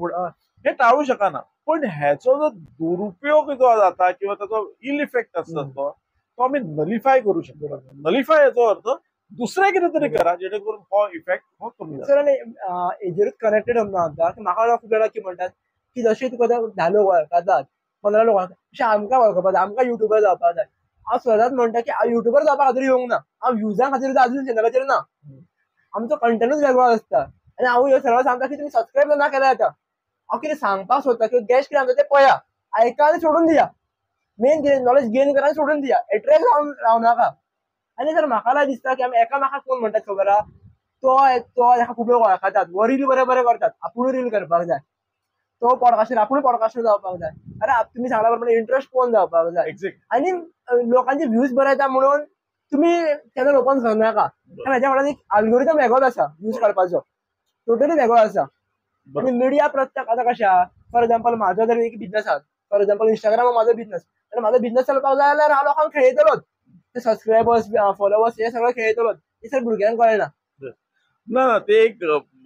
हे टाळू शकना. पण हेचो जो दुरुपयोग जो जाता किंवा ताचो इल इफेक्ट आसता तो आमी नलिफाय करू शकता. नलिफाय हेचो अर्थ दुसरें कितें तरी करा जेणे करून हो इफेक्ट हो कमी जाता. सर आनी हेजेरूच कनेक्टेड म्हणटा की म्हाका खूब जाणां कितें म्हणटात की जशे तुका 10 लोक वळखतात, 15 लोक वळखतात, तशें आमकां वळखपाक जाय, आमकां युट्यूबर जावपाक जाय. हांव सदांच म्हणटा की हांव युट्यूबर जावपा खातीर येवंक ना, हांव व्ह्यूजां खातीर आजून चॅनलाचेर ना. आमचो कंटेंटूच वेगळो आसता आनी हांव ह्यो सरळ सांगता की तुमी सबस्क्रायब ना केल्यार जाता. हांव कितें सांगपाक सोदता किंवा गॅस्ट कितें सांगता तें पळया, आयका आनी सोडून दिया. मेन कितें नॉलेज गेन करा आनी सोडून दिया, एट्रॅक्ट रावनाका. आनी जर म्हाका दिसता की आमी एकामेकाक कोण म्हणटात खबर आहा, तो हेका खूब लोक वळखतात, वो रील बरे बरे करतात, आपुणूय रील करपाक जाय. तो पॉडकास्टर आपुणूय पॉडकास्टर जावपाक जाय. अरे तुमी सांगला प्रमाणे इंटरेस्ट कोण जावपाक जाय. आनी लोकांचे व्ह्यूज बरे येता म्हणून तुमी चॅनल ओपन करनाका. हेच्या फाटल्यान एक अल्गोरिदम वेगळोच आसा यूज करपाचो, टोटली वेगळो आसा. आनी मिडिया प्रत्येक आतां कशें आहा, फॉर एक्झाम्पल म्हाजो जर एक बिझनस आहा, फॉर एक्झाम्पल इंस्टाग्राम म्हाजो बिझनस, जाल्यार म्हाजो बिझनस चलपाक जाय जाल्यार हांव लोकांक खेळयतलोच. ते सबस्क्रायबर्स फॉलोवर्स हे सगळं खेळयतलोच. हे सगळं भुरग्यांक कळना. ना ते एक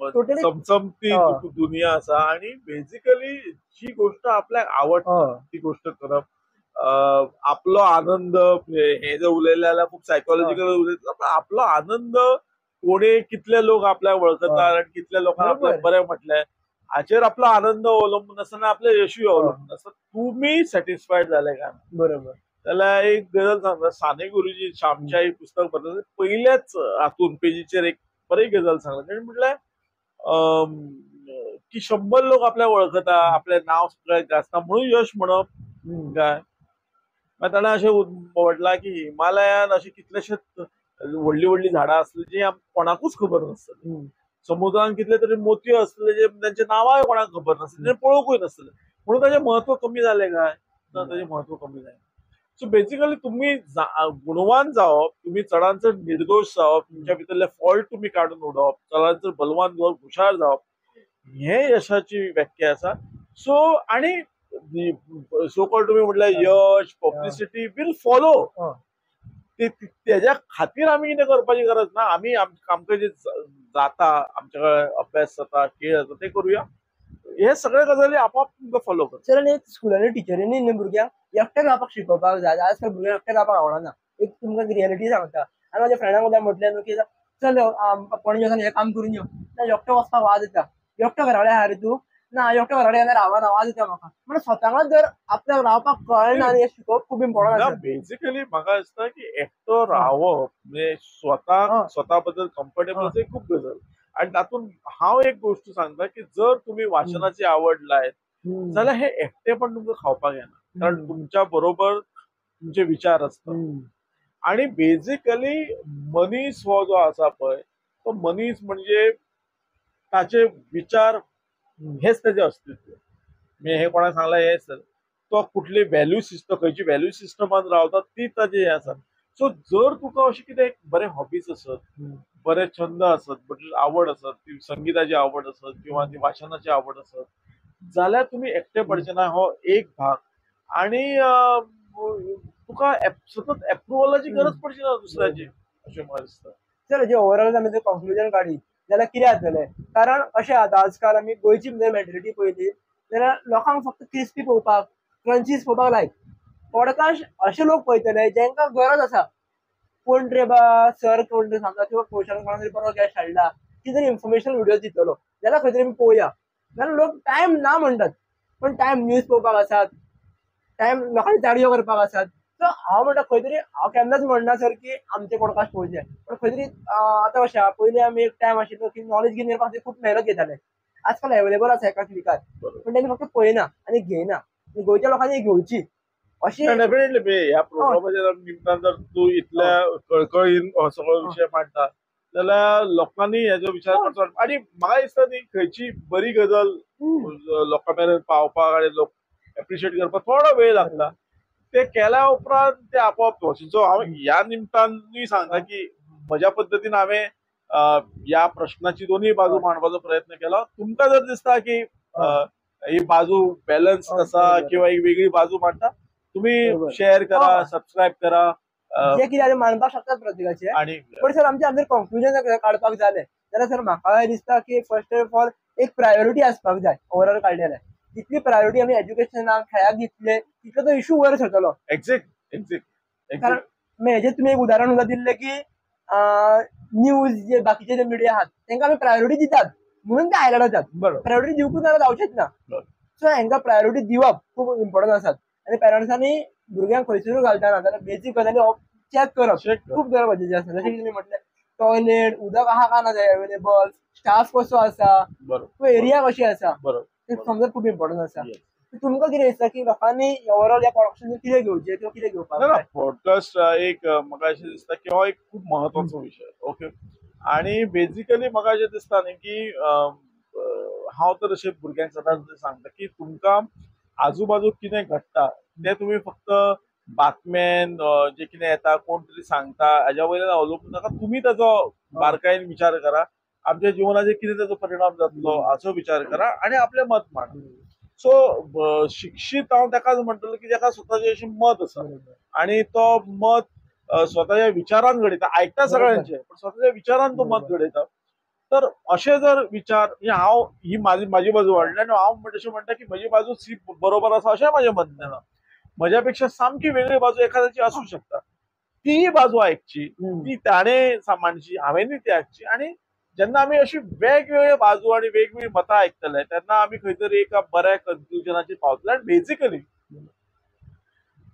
चमचमती दुनिया आसा आणि बेसिकली जी गोष्ट आपल्याक आवडटा ती गोष्ट करप. आपलो आनंद हे जर उलयले जाल्यार खूब सायकोलॉजिकल उलयता, पण आपलो आनंद कोणी कितले लोक आपल्याक वळखतात आणि कितले लोकांक आपल्याक बरें म्हटलें हाचेर आपलो आनंद अवलंबून आसना, आपलें यशूय अवलंबून आसता. तुमी सॅटिस्फायड जाले काय बरोबर. जाल्यार एक गजाल सांगता, साने गुरुजी श्यामच्याई पुस्तक बरयता पयल्याच हातून पेजीचेर एक बरी गजाल सांगला. ताणें म्हटलें की 100 लोक आपल्याक वळखता, आपलें नांव सगळ्याक आसता म्हणून यश म्हणप काय. मागीर ताणें अशें म्हटलां की हिमालयान अशें कितलेशेच व्हडलीं व्हडलीं झाडां आसलीं जी कोणाकूच खबर नासतलीं. समुद्रान कितले तरी मोतयो आसले जे तांचे नांवाय कोणाक खबर नासलें, पळोवंकूय नासलें. म्हणून ताचें म्हत्व कमी जालें काय ना, ताचें म्हत्व कमी जालें. सो बेसिकली तुम्ही गुणवान जावप, तुम्ही चडांत चड निर्दोश जावप, तुमच्या भितरले फॉल्ट तुम्ही काडून उडोवप, चडांत चड बलवान जावप, हुशार जावप, हे यशाची व्याख्या आसा. सो आणि सो कॉल्ड तुम्ही म्हटल्यार यश, पब्लिसिटी विल फॉलो. तेज्या खातीर आमी कितें करपाची गरज ना. आमी आमकां जे जाता, आमच्या अभ्यास जाता, खेळ जाता ते करूया. हे सगळे गजाली आपोआप तुमकां फॉलो करता. सर, आनी एक स्कुलांनी टिचरींनी न्ही भुरग्यांक एकटे रावपाक शिकोवपाक जाय. आजकाल भुरग्यांक एकटे रावपाक आवडना. एक तुमकां रियलिटी सांगता. हांवें म्हाज्या फ्रेंडाक उदय म्हटलें न्हू की चल पणजे वचून हें काम करून यो. ना एकटो वचपाक वाज येता. एकटो घरा कडेन आहा रे तूं? ना एकटो घरा कडेन रावना, वाज येता म्हाका. म्हणून स्वताक जर आपल्याक रावपाक कळना आनी हें शिकोवप खूब इम्पॉर्टंट आसा. बेसिकली म्हाका दिसता की एकटो रावप म्हणजे स्वता बद्दल कम्फर्टेबल असं खूप गरज. आणि तातूंत हांव एक गोष्ट सांगता की जर तुम्ही वाचनाची आवड लायत जाल्यार हे एकटे पण तुमकां खावपाक येना. कारण तुमच्या बरोबर तुमचे विचार असतात. आणि बेसिकली मनीस हो जो आसा पळय तो मनीस म्हणजे ताचे विचार हेच त्याचे अस्तित्व. मी हे कोणाक सांगला हेच तो कुठली व्हॅल्यू सिस्टम खंयची व्हॅल्यू सिस्टमात रावता ती ताची हे आसा. सो जर तुका अशें कितें बरे हॉबीज असत, बरे छंद असत, आवड असत, ती संगीताची आवड असत किंवा ती वाचनाची आवड असत जाल्यार तुम्ही एकटे पडचे ना हो एक भाग. आणि तुका सतत अप्रुवलाची गरज पडची ना दुसऱ्याची अशें म्हाका दिसता. सर, जे ओवरऑल आमी जर कन्क्लुजन काडी जाल्यार कितें जातलें? कारण अशें आता आजकाल आमी गोंयची मेंटॅलिटी पळयली जाल्यार लोकांक फक्त क्रिस्पी पळोवपाक, क्रंचीस पळोवपाक लायक. पॉडकास्ट अशे लोक पळयतले जांकां गरज आसा. कोण रे बा सर कोण तरी सांगता किंवा कोशान कोणा तरी बरो गॅस्ट हाडला की जर इन्फॉर्मेशन व्हिडिओ दितलो जाल्यार खंय तरी आमी पळोवया. जाल्यार लोक टायम ना म्हणटात. पण टायम न्यूज पळोवपाक आसात, टायम लोकांनी चाडयो करपाक आसात. सो हांव म्हणटा खंय तरी हांव केन्नाच म्हणना सर की आमचे पॉडकास्ट पळोवचे. पण खंय तरी आतां कशें आहा पयलीं आमी एक टायम आशिल्लो की नॉलेज गेन करपाक खूब मेहनत घेताले. आजकाल अवेलेबल आसा एका क्लिकार. पण तांणी फक्त पळयना आनी घेयना. गोंयच्या लोकांनी घेवची अशी. डेफिनेटली ह्या प्रोग्रामाच्या निमतान जर तूं इतल्या कळकळीन हो सगळो विशय मांडटा जाल्यार लोकांनी हेजो विचार करचो. आनी म्हाका दिसता न्ही खंयची बरी गजाल लोकां मेरेन पावपाक आनी लोक एप्रिशिएट करपाक थोडो वेळ लागता. ते केल्या उपरांत ते आपोआप वचचे. सो हांव ह्या निमतानूय सांगता की म्हज्या पद्दतीन हांवें ह्या प्रश्नाची दोनूय बाजू मांडपाचो प्रयत्न केलो. तुमकां जर दिसता की ही बाजू बॅलन्स आसा किंवा एक वेगळी बाजू मांडटा तुम्ही शेअर करा, सबस्क्राईब करा, जे कितें मांडपाक शकतात प्रत्येकाचे. आणि पण सर आमच्या अंदर कन्क्लुजन काडपाक जालें जाल्यार सर म्हाका दिसता की फर्स्ट ऑफ ऑल एक प्रायोरिटी आसपाक जाय. ओवरऑल काडलें जाल्यार जितली प्रायोरिटी आमी एज्युकेशनाक खेळाक दितले तितलो तो इशू वयर सरतलो. एक्झॅक्ट. कारण हेजे तुमी एक उदाहरण सुद्दां दिल्लें की न्यूज जे बाकीचे जे मिडिया आहात तांकां आमी प्रायोरिटी दितात म्हणून ते हायलायट जातात. प्रायोरिटी दिवंकूच जाल्यार जावचेच ना. सो हांकां प्रायोरिटी दिवप खूब इम्पॉर्टंट आसात. आनी पेरंट्सांनी भुरग्यांक खंयसरूय घालतना जाल्यार बेसीक गजाली चॅक करप खूब गरजेचें आसा. जशें की तुमी म्हटलें टॉयलेट, उदक आहा काय ना थंय अवेलेबल, स्टाफ कसो आसा, तो एरिया कशी आसा ते समजप खूब इम्पॉर्टंट आसा. तुमकां कितें दिसता की लोकांनी ओवरऑल ह्या पॉडकास्टाचेर कितें घेवचें किंवा कितें घेवपाक जाय? पॉडकास्ट एक म्हाका अशें दिसता की हो एक खूब महत्वाचो विशय. ओके. आणि बेसिकली म्हाका अशें दिसता न्ही की हांव तर अशें भुरग्यांक सदांच सांगता की तुमकां आजूबाजू कितें घडटा तें तुमी फक्त बातम्यान जे कितें येता कोण तरी सांगता हाज्या वयल्यान अवलंबून नाका. तुमी ताचो बारकायेन विचार करा. आमच्या जिवनाचेर कितें ताचो परिणाम जातलो हाचो विचार करा आणि आपलें मत मांडा. सो शिक्षीत हांव ताकाच म्हणटलो की जाका स्वताचें अशें मत आसा आणि तो मत स्वताच्या विचारान घडयता. आयकता सगळ्यांचे पण स्वताच्या विचारान तो मत घडयता. तर अशे जर विचार हांव ही म्हाजी बाजू हाडली आनी हांव अशें म्हणटा की म्हजी बाजू ही बरोबर आसा अशें म्हाजें म्हणणें ना. म्हज्या सामकी वेगळी बाजू एखाद्याची आसूं शकता. ती बाजू आयकची, ती ताणें मांडची, हांवेंनूय ती आयकची. आणि जेन्ना आमी अशी वेगवेगळ्यो बाजू आणि वेगवेगळी मतां आयकतले तेन्ना आमी खंय तरी एका बऱ्या कन्क्लुजनाचेर पावतले. आनी बेसिकली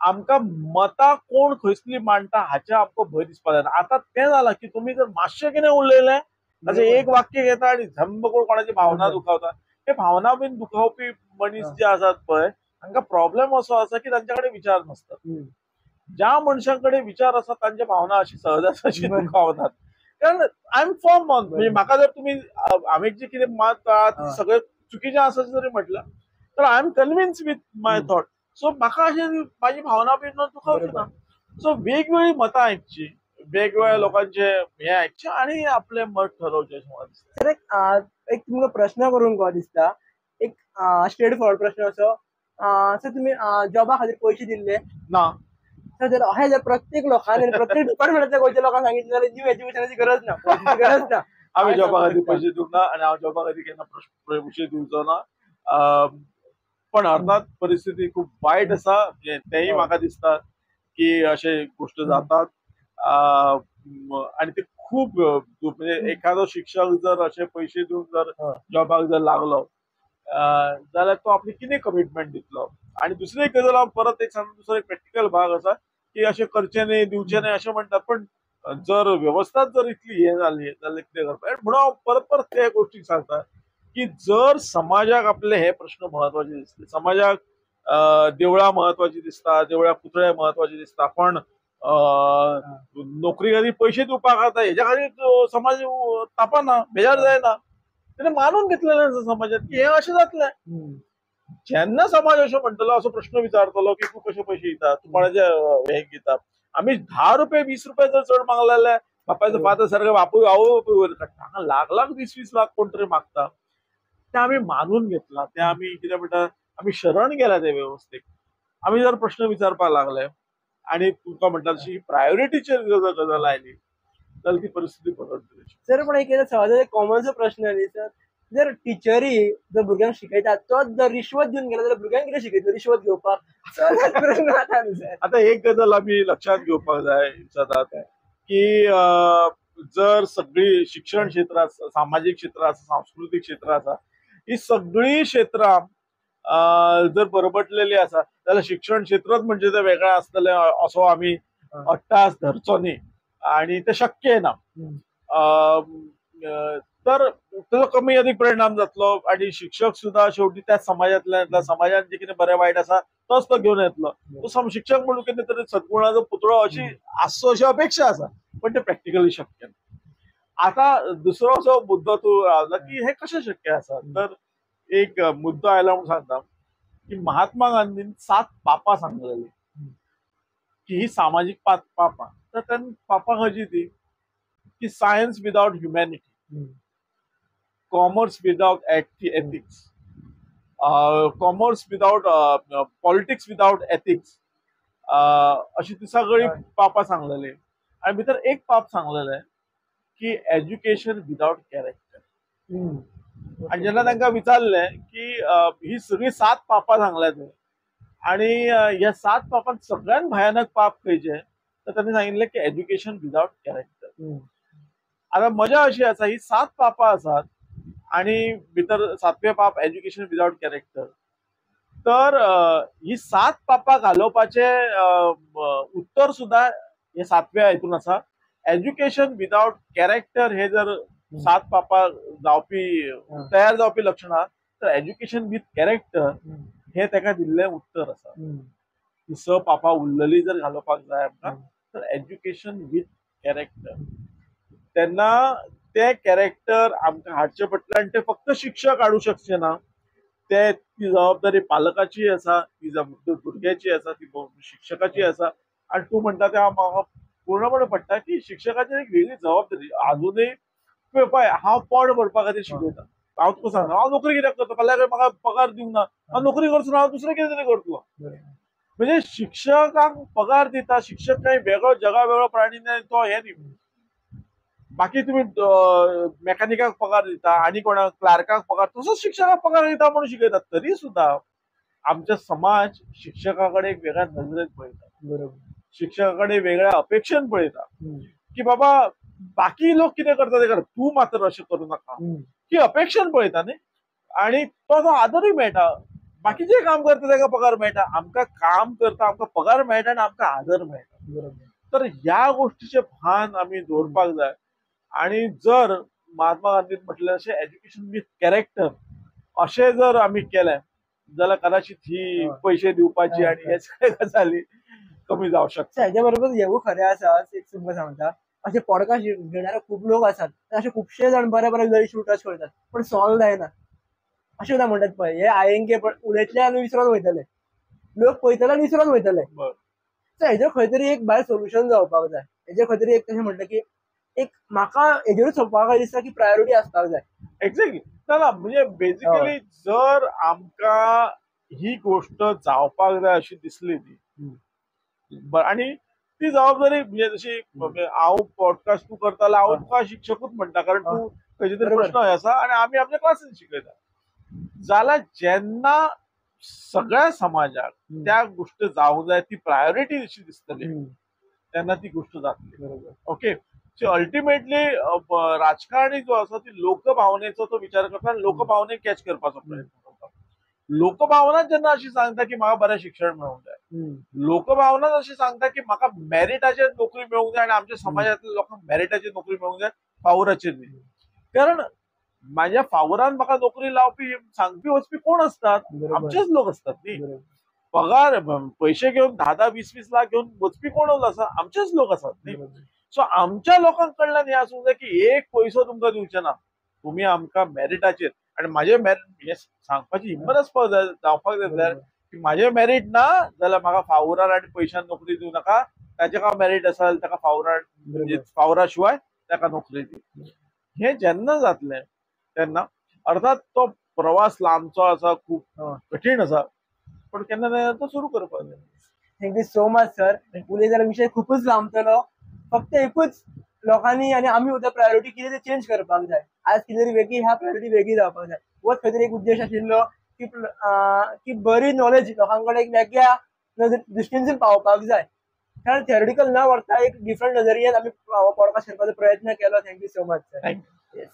आमकां मतां कोण खंयसली मांडटा हाचे आमकां भंय दिसपाक जायना. आतां तें जालां की तुमी जर मातशें कितें उलयलें ताचें एक वाक्य घेता आनी झंब करून कोणाची भावना दुखावता. हे भावना बीन दुखावपी मनीस जे आसात पळय तांकां प्रॉब्लेम असो आसा की तांचे कडेन विचार नासतात. ज्या मनशां कडेन विचार आसात तांच्या भावना अशी सहजासहजी दुखावतात. कारण आय एम फर्म ऑन म्हणजे म्हाका जर तुमी हांवें जे कितें मत सगळें चुकीचें आसा जरी म्हटलं तर I am convince with my thought. So म्हाका अशें म्हाजी भावना बीन दुखावची ना. सो वेगवेगळी मतां आयकची, वेगवेगळ्या लोकांचे हे आयकचे आणि आपलें मत ठरवचें अशें म्हाका दिसता. सर एक तुमकां प्रश्न करून कहो दिसता. एक स्ट्रेट फॉरवर्ड प्रश्न असो. सर तुमी जॉबा खातीर पयशे दिल्ले ना? सर जर अशें जर प्रत्येक लोकांनी प्रत्येक डिपार्टमेंटातल्या गोंयच्या लोकांक सांगितलें जाल्यार न्यू एज्युकेशनाची गरज ना. हांवें जॉबा खातीर पयशे दिवंक ना आनी हांव जॉबा खातीर केन्ना पयशे दिवचो ना. पण अर्थात परिस्थिती खूप वाईट आसा, म्हणजे तेही म्हाका दिसता की अशे गोष्ट जातात. आणि ते खूप म्हणजे एखादो शिक्षक जर असे पैसे दिवन जर जॉबाक जर लागलो जाल्यार तो आपली कितें कमिटमेंट दितलो. आणि दुसरी एक गजाल हांव परत एक सांगता, दुसरो एक प्रॅक्टिकल भाग आसा की अशें करचें न्ही दिवचें न्ही अशें म्हणटात, पण जर व्यवस्थाच जर इतली हे जाली जाल्यार कितें करपाक. म्हणून हांव परत परत ते गोष्टीक सांगता की जर समाजाक आपले हे प्रश्न महत्वाचे दिसले, समाजाक देवळां महत्वाची दिसता, देवळां पुतळे महत्वाचे दिसता, पण नोकरी खातीर पयशे दिवपाक खाता हेच्या खातीर समाज तापना, बेजार जायना. त्याने मानून घेतलेलें आसा समाजात की हे अशें जातलें. जेन्ना समाज अशें म्हणटलो, असो प्रश्न विचारतलो की तू कशे पयशे दिता, तू कोणाच्या हे दिता. आमी 10 रुपये 20 रुपये जर चड मागले जाल्यार बापायचो फादर सारको बापूय आवय बापूय वयर काडटा. हांगा लाख लाख 20-20 लाख कोण तरी मागता. ते आमी मानून घेतला, ते आमी कितें म्हणटा आमी शरण गेला ते वेवस्थेक. आमी जर प्रश्न विचारपाक लागले आणि तुमकां म्हणटा तशी प्रायोरिटीचेर जर गजाल आयली जाल्यार ती परिस्थिती बदलतली. सर पण एक सहज एक कॉमनचो प्रश्न न्ही सर, जर टिचरी जर भुरग्यांक शिकयतात तोच जर रिश्वत दिवन गेलो जाल्यार भुरग्यांक कितें शिकयतलो रिश्वत घेवपाक. प्रश्न आता न्ही सर. आता एक गजाल आमी लक्षात घेवपाक जाय सदांच की जर सगळी शिक्षण क्षेत्र आसा, सामाजीक क्षेत्र आसा, सांस्कृतिक क्षेत्र आसा, ही सगळी क्षेत्रां जर बरबटलेली आसा जाल्यार शिक्षण क्षेत्रच म्हणजे ते वेगळें आसतलें असो आमी अट्टास धरचो न्ही. आणि ते शक्य ना. तर ताचो कमी अधिक परिणाम जातलो आणि शिक्षक सुद्धा शेवटी त्याच समाजातल्यान येतला. समाजात जे कितें बरें वायट आसा तोच तो घेवन येतलो. तो शिक्षक म्हणून कितें तरी सद्गुणाचो पुतळो अशी आसचो अशी अपेक्षा आसा, पण ते प्रॅक्टिकली शक्य ना. आता दुसरो असो मुद्दो तूं रावला की हे कशें शक्य आसा. तर एक मुद्दो आयला म्हणून सांगता की महात्मा गांधीन 7 पापां सांगलेली की ही सामाजिक पापां. तर त्यांनी पापां खंयची ती की science without humanity, commerce without ethics, commerce without politics without ethics, अशी ती सगळी पापां सांगलेली. आणि भितर एक पाप सांगलेलें की एज्युकेशन विदाउट कॅरेक्टर. आणि जेन्ना तांकां विचारलें की ही सगळी 7 पापां सांगल्यात आणि ह्या 7 पापांत सगळ्यात भयानक पाप खंयचे, तर त्यांनी सांगितलें की एज्युकेशन विदाउट कॅरेक्टर. आता मजा अशी आसा ही 7 पापां आसात आणि भितर 7वें पाप एज्युकेशन विदाउट कॅरेक्टर. तर ही 7 पापां घालोवपाचे उत्तर सुद्धा हे 7व्या हितून आसा. एज्युकेशन विदाउट कॅरेक्टर हे जर 7 पापां जावपी तयार जावपी लक्षणां, तर एज्युकेशन विथ कॅरेक्टर हे ताका दिल्लें उत्तर आसा. ही 6 पापां उरलेली जर घालोवपाक जाय आमकां, तर एज्युकेशन विथ कॅरेक्टर. तेन्ना ते कॅरेक्टर आमकां हाडचें पडटलें आनी ते फक्त शिक्षक हाडूं शकचे ना. ती जबाबदारी पालकाची आसा, ती जबाबदारी भुरग्याची आसा, ती शिक्षकाची आसा. आणि तूं म्हणटा ते म्हाका पूर्णपणे पडटा की शिक्षकाची एक वेगळी जबाबदारी अजूनही. पळय हांव पोट भरपा खातीर शिकयता. हांव तुका सांगता हांव नोकरी कित्याक करता, फाल्यां म्हाका पगार दिवंक ना, हांव नोकरी करचो ना, हांव दुसरें कितें तरी करतलो. म्हणजे शिक्षकांक पगार दिता, शिक्षक काही वेगळो जगा वेगळो प्राणी नाही, तो हे न्ही. बाकी तुम्ही मेकॅनिकाक पगार दिता आणि कोणाक क्लार्काक पगार, तसोच शिक्षकाक पगार दिता म्हणून शिकयतात. तरी सुद्धा आमचा समाज शिक्षकाकडे एक वेगळ्या नजरेत पळयता. बरोबर. शिक्षकाकडे वेगळ्या अपेक्षेन पळयता की बाबा बाकी लोक कितें करता ते कर, तू मात्र अशें करू नका, ही अपेक्षेन पळयता न्ही. आणि तो आदरूय मेळटा. बाकीचे काम करता ताका पगार मेळटा, आमकां काम करता आमकां पगार मेळटा आनी आमकां आदर मेळटा. तर ह्या गोष्टीचे भान आमी दवरपाक जाय. आणि जर महात्मा गांधीन म्हटलें अशें एज्युकेशन विथ कॅरेक्टर अशें जर आमी केलें जाल्यार कदाचित ही पैसे दिवपाची आणि हे सगळे गजाली कमी जावंक शकता. हेच्या बरोबर हेवूय खरें आसा. एक तुमकां सांगता, अशे पॉडकास्ट घेणारे खूब लोक आसात, अशे खुबशे जाण बरे बरे इशू टच करतात, पण सॉल्व जायना. अशें सुद्दां म्हणटात पळय, हे हांवें उलयतले आनी विसरून वयतले, लोक पळयतले आनी विसरून वयतले. सो हेजेर खंय तरी एक भायर सोल्युशन जावपाक जाय. हेजेर खंय तरी एक तशें म्हणटा की एक म्हाका हेजेरूच सोंपपाक दिसता की प्रायोरिटी आसपाक जाय. एक्झॅक्टली. ना म्हणजे बेसिकली जर आमकां ही गोष्ट जावपाक जाय अशी दिसली ती, आणि ती जबाबदारी म्हणजे जशी हांव पॉडकास्ट तूं करता जाल्यार हांव तुका शिक्षकूच म्हणटा, कारण तूं खंयचे तरी प्रश्न आसा आणि आमी आमच्या क्लासीन शिकयता. जाल्यार जेन्ना सगळ्या समाजाक त्या गोष्ट जावंक जाय ती प्रायोरिटी अशी दिसतली तेन्ना ती गोष्ट जातली. बरोबर. ओके, सो अल्टिमेटली राजकारणी जो आसा ती लोकभावनेचो तो विचार करता आनी लोकभावनेक कॅच करपाचो प्रयत्न करता. लोकभावना जेन्ना अशी सांगता की म्हाका बरें शिक्षण मेळूंक जाय, लोकभावना अशी सांगता की म्हाका मेरिटाचेर नोकरी मेळूंक जाय आनी आमच्या समाजांतल्या लोकांक मेरिटाचेर नोकरी मेळूंक जाय, फावोराचेर न्ही. कारण माझ्या फावोरान म्हाका नोकरी लावपी सांगपी वचपी कोण असतात? बरोबर. आमचेच लोक असतात न्ही. बरोबर. पगार पैसे घेऊन 10-10, 20-20 लाख घेऊन वचपी कोण आसा? आमचेच लोक असतात न्ही. बरोबर. सो आमच्या लोकांकडल्यान हे आसूंक जाय की एक पयसो तुमकां दिवचे ना, तुम्ही आमकां मेरिटाचेर. आणि माझे मेरिट हे सांगपाची हिंमत आसपाक जाय, जावपाक जाय जाल्यार की माझे मेरिट ना जाल्यार म्हाका फावोरार आनी पयशान नोकरी दिवं नाका, ताजेका मेरिट आसा जाल्यार ताका फावोरार म्हणजे फावोरा शिवाय ताका नोकरी दी. हे जेन्ना जातलें तेन्ना अर्थात तो प्रवास लांबचो आसा, खूप कठीण आसा, पण केन्ना ना केन्ना तो सुरू करपाक जाय. Thank you so much sir. उलय जाल्यार विषय खूपच लांबतलो. फक्त एकूच लोकांनी आणि आम्ही उद्या प्रायोरिटी कितें ते चेंज करपाक जाय. आज कितें तरी वेगळी ह्या प्रायोरिटी वेगळी जावपाक जाय. होच खंय तरी एक उद्देश आशिल्लो की बरी नॉलेज लोकांकडे एक वेगळ्या दृश्टीनसून पावपाक जाय. कारण थेरोटिकल न व्हरता एक डिफरंट नजरियान आम्ही पॉडकास्ट करपाचो प्रयत्न केलो. Thank you so much sir. Thank you. Yes.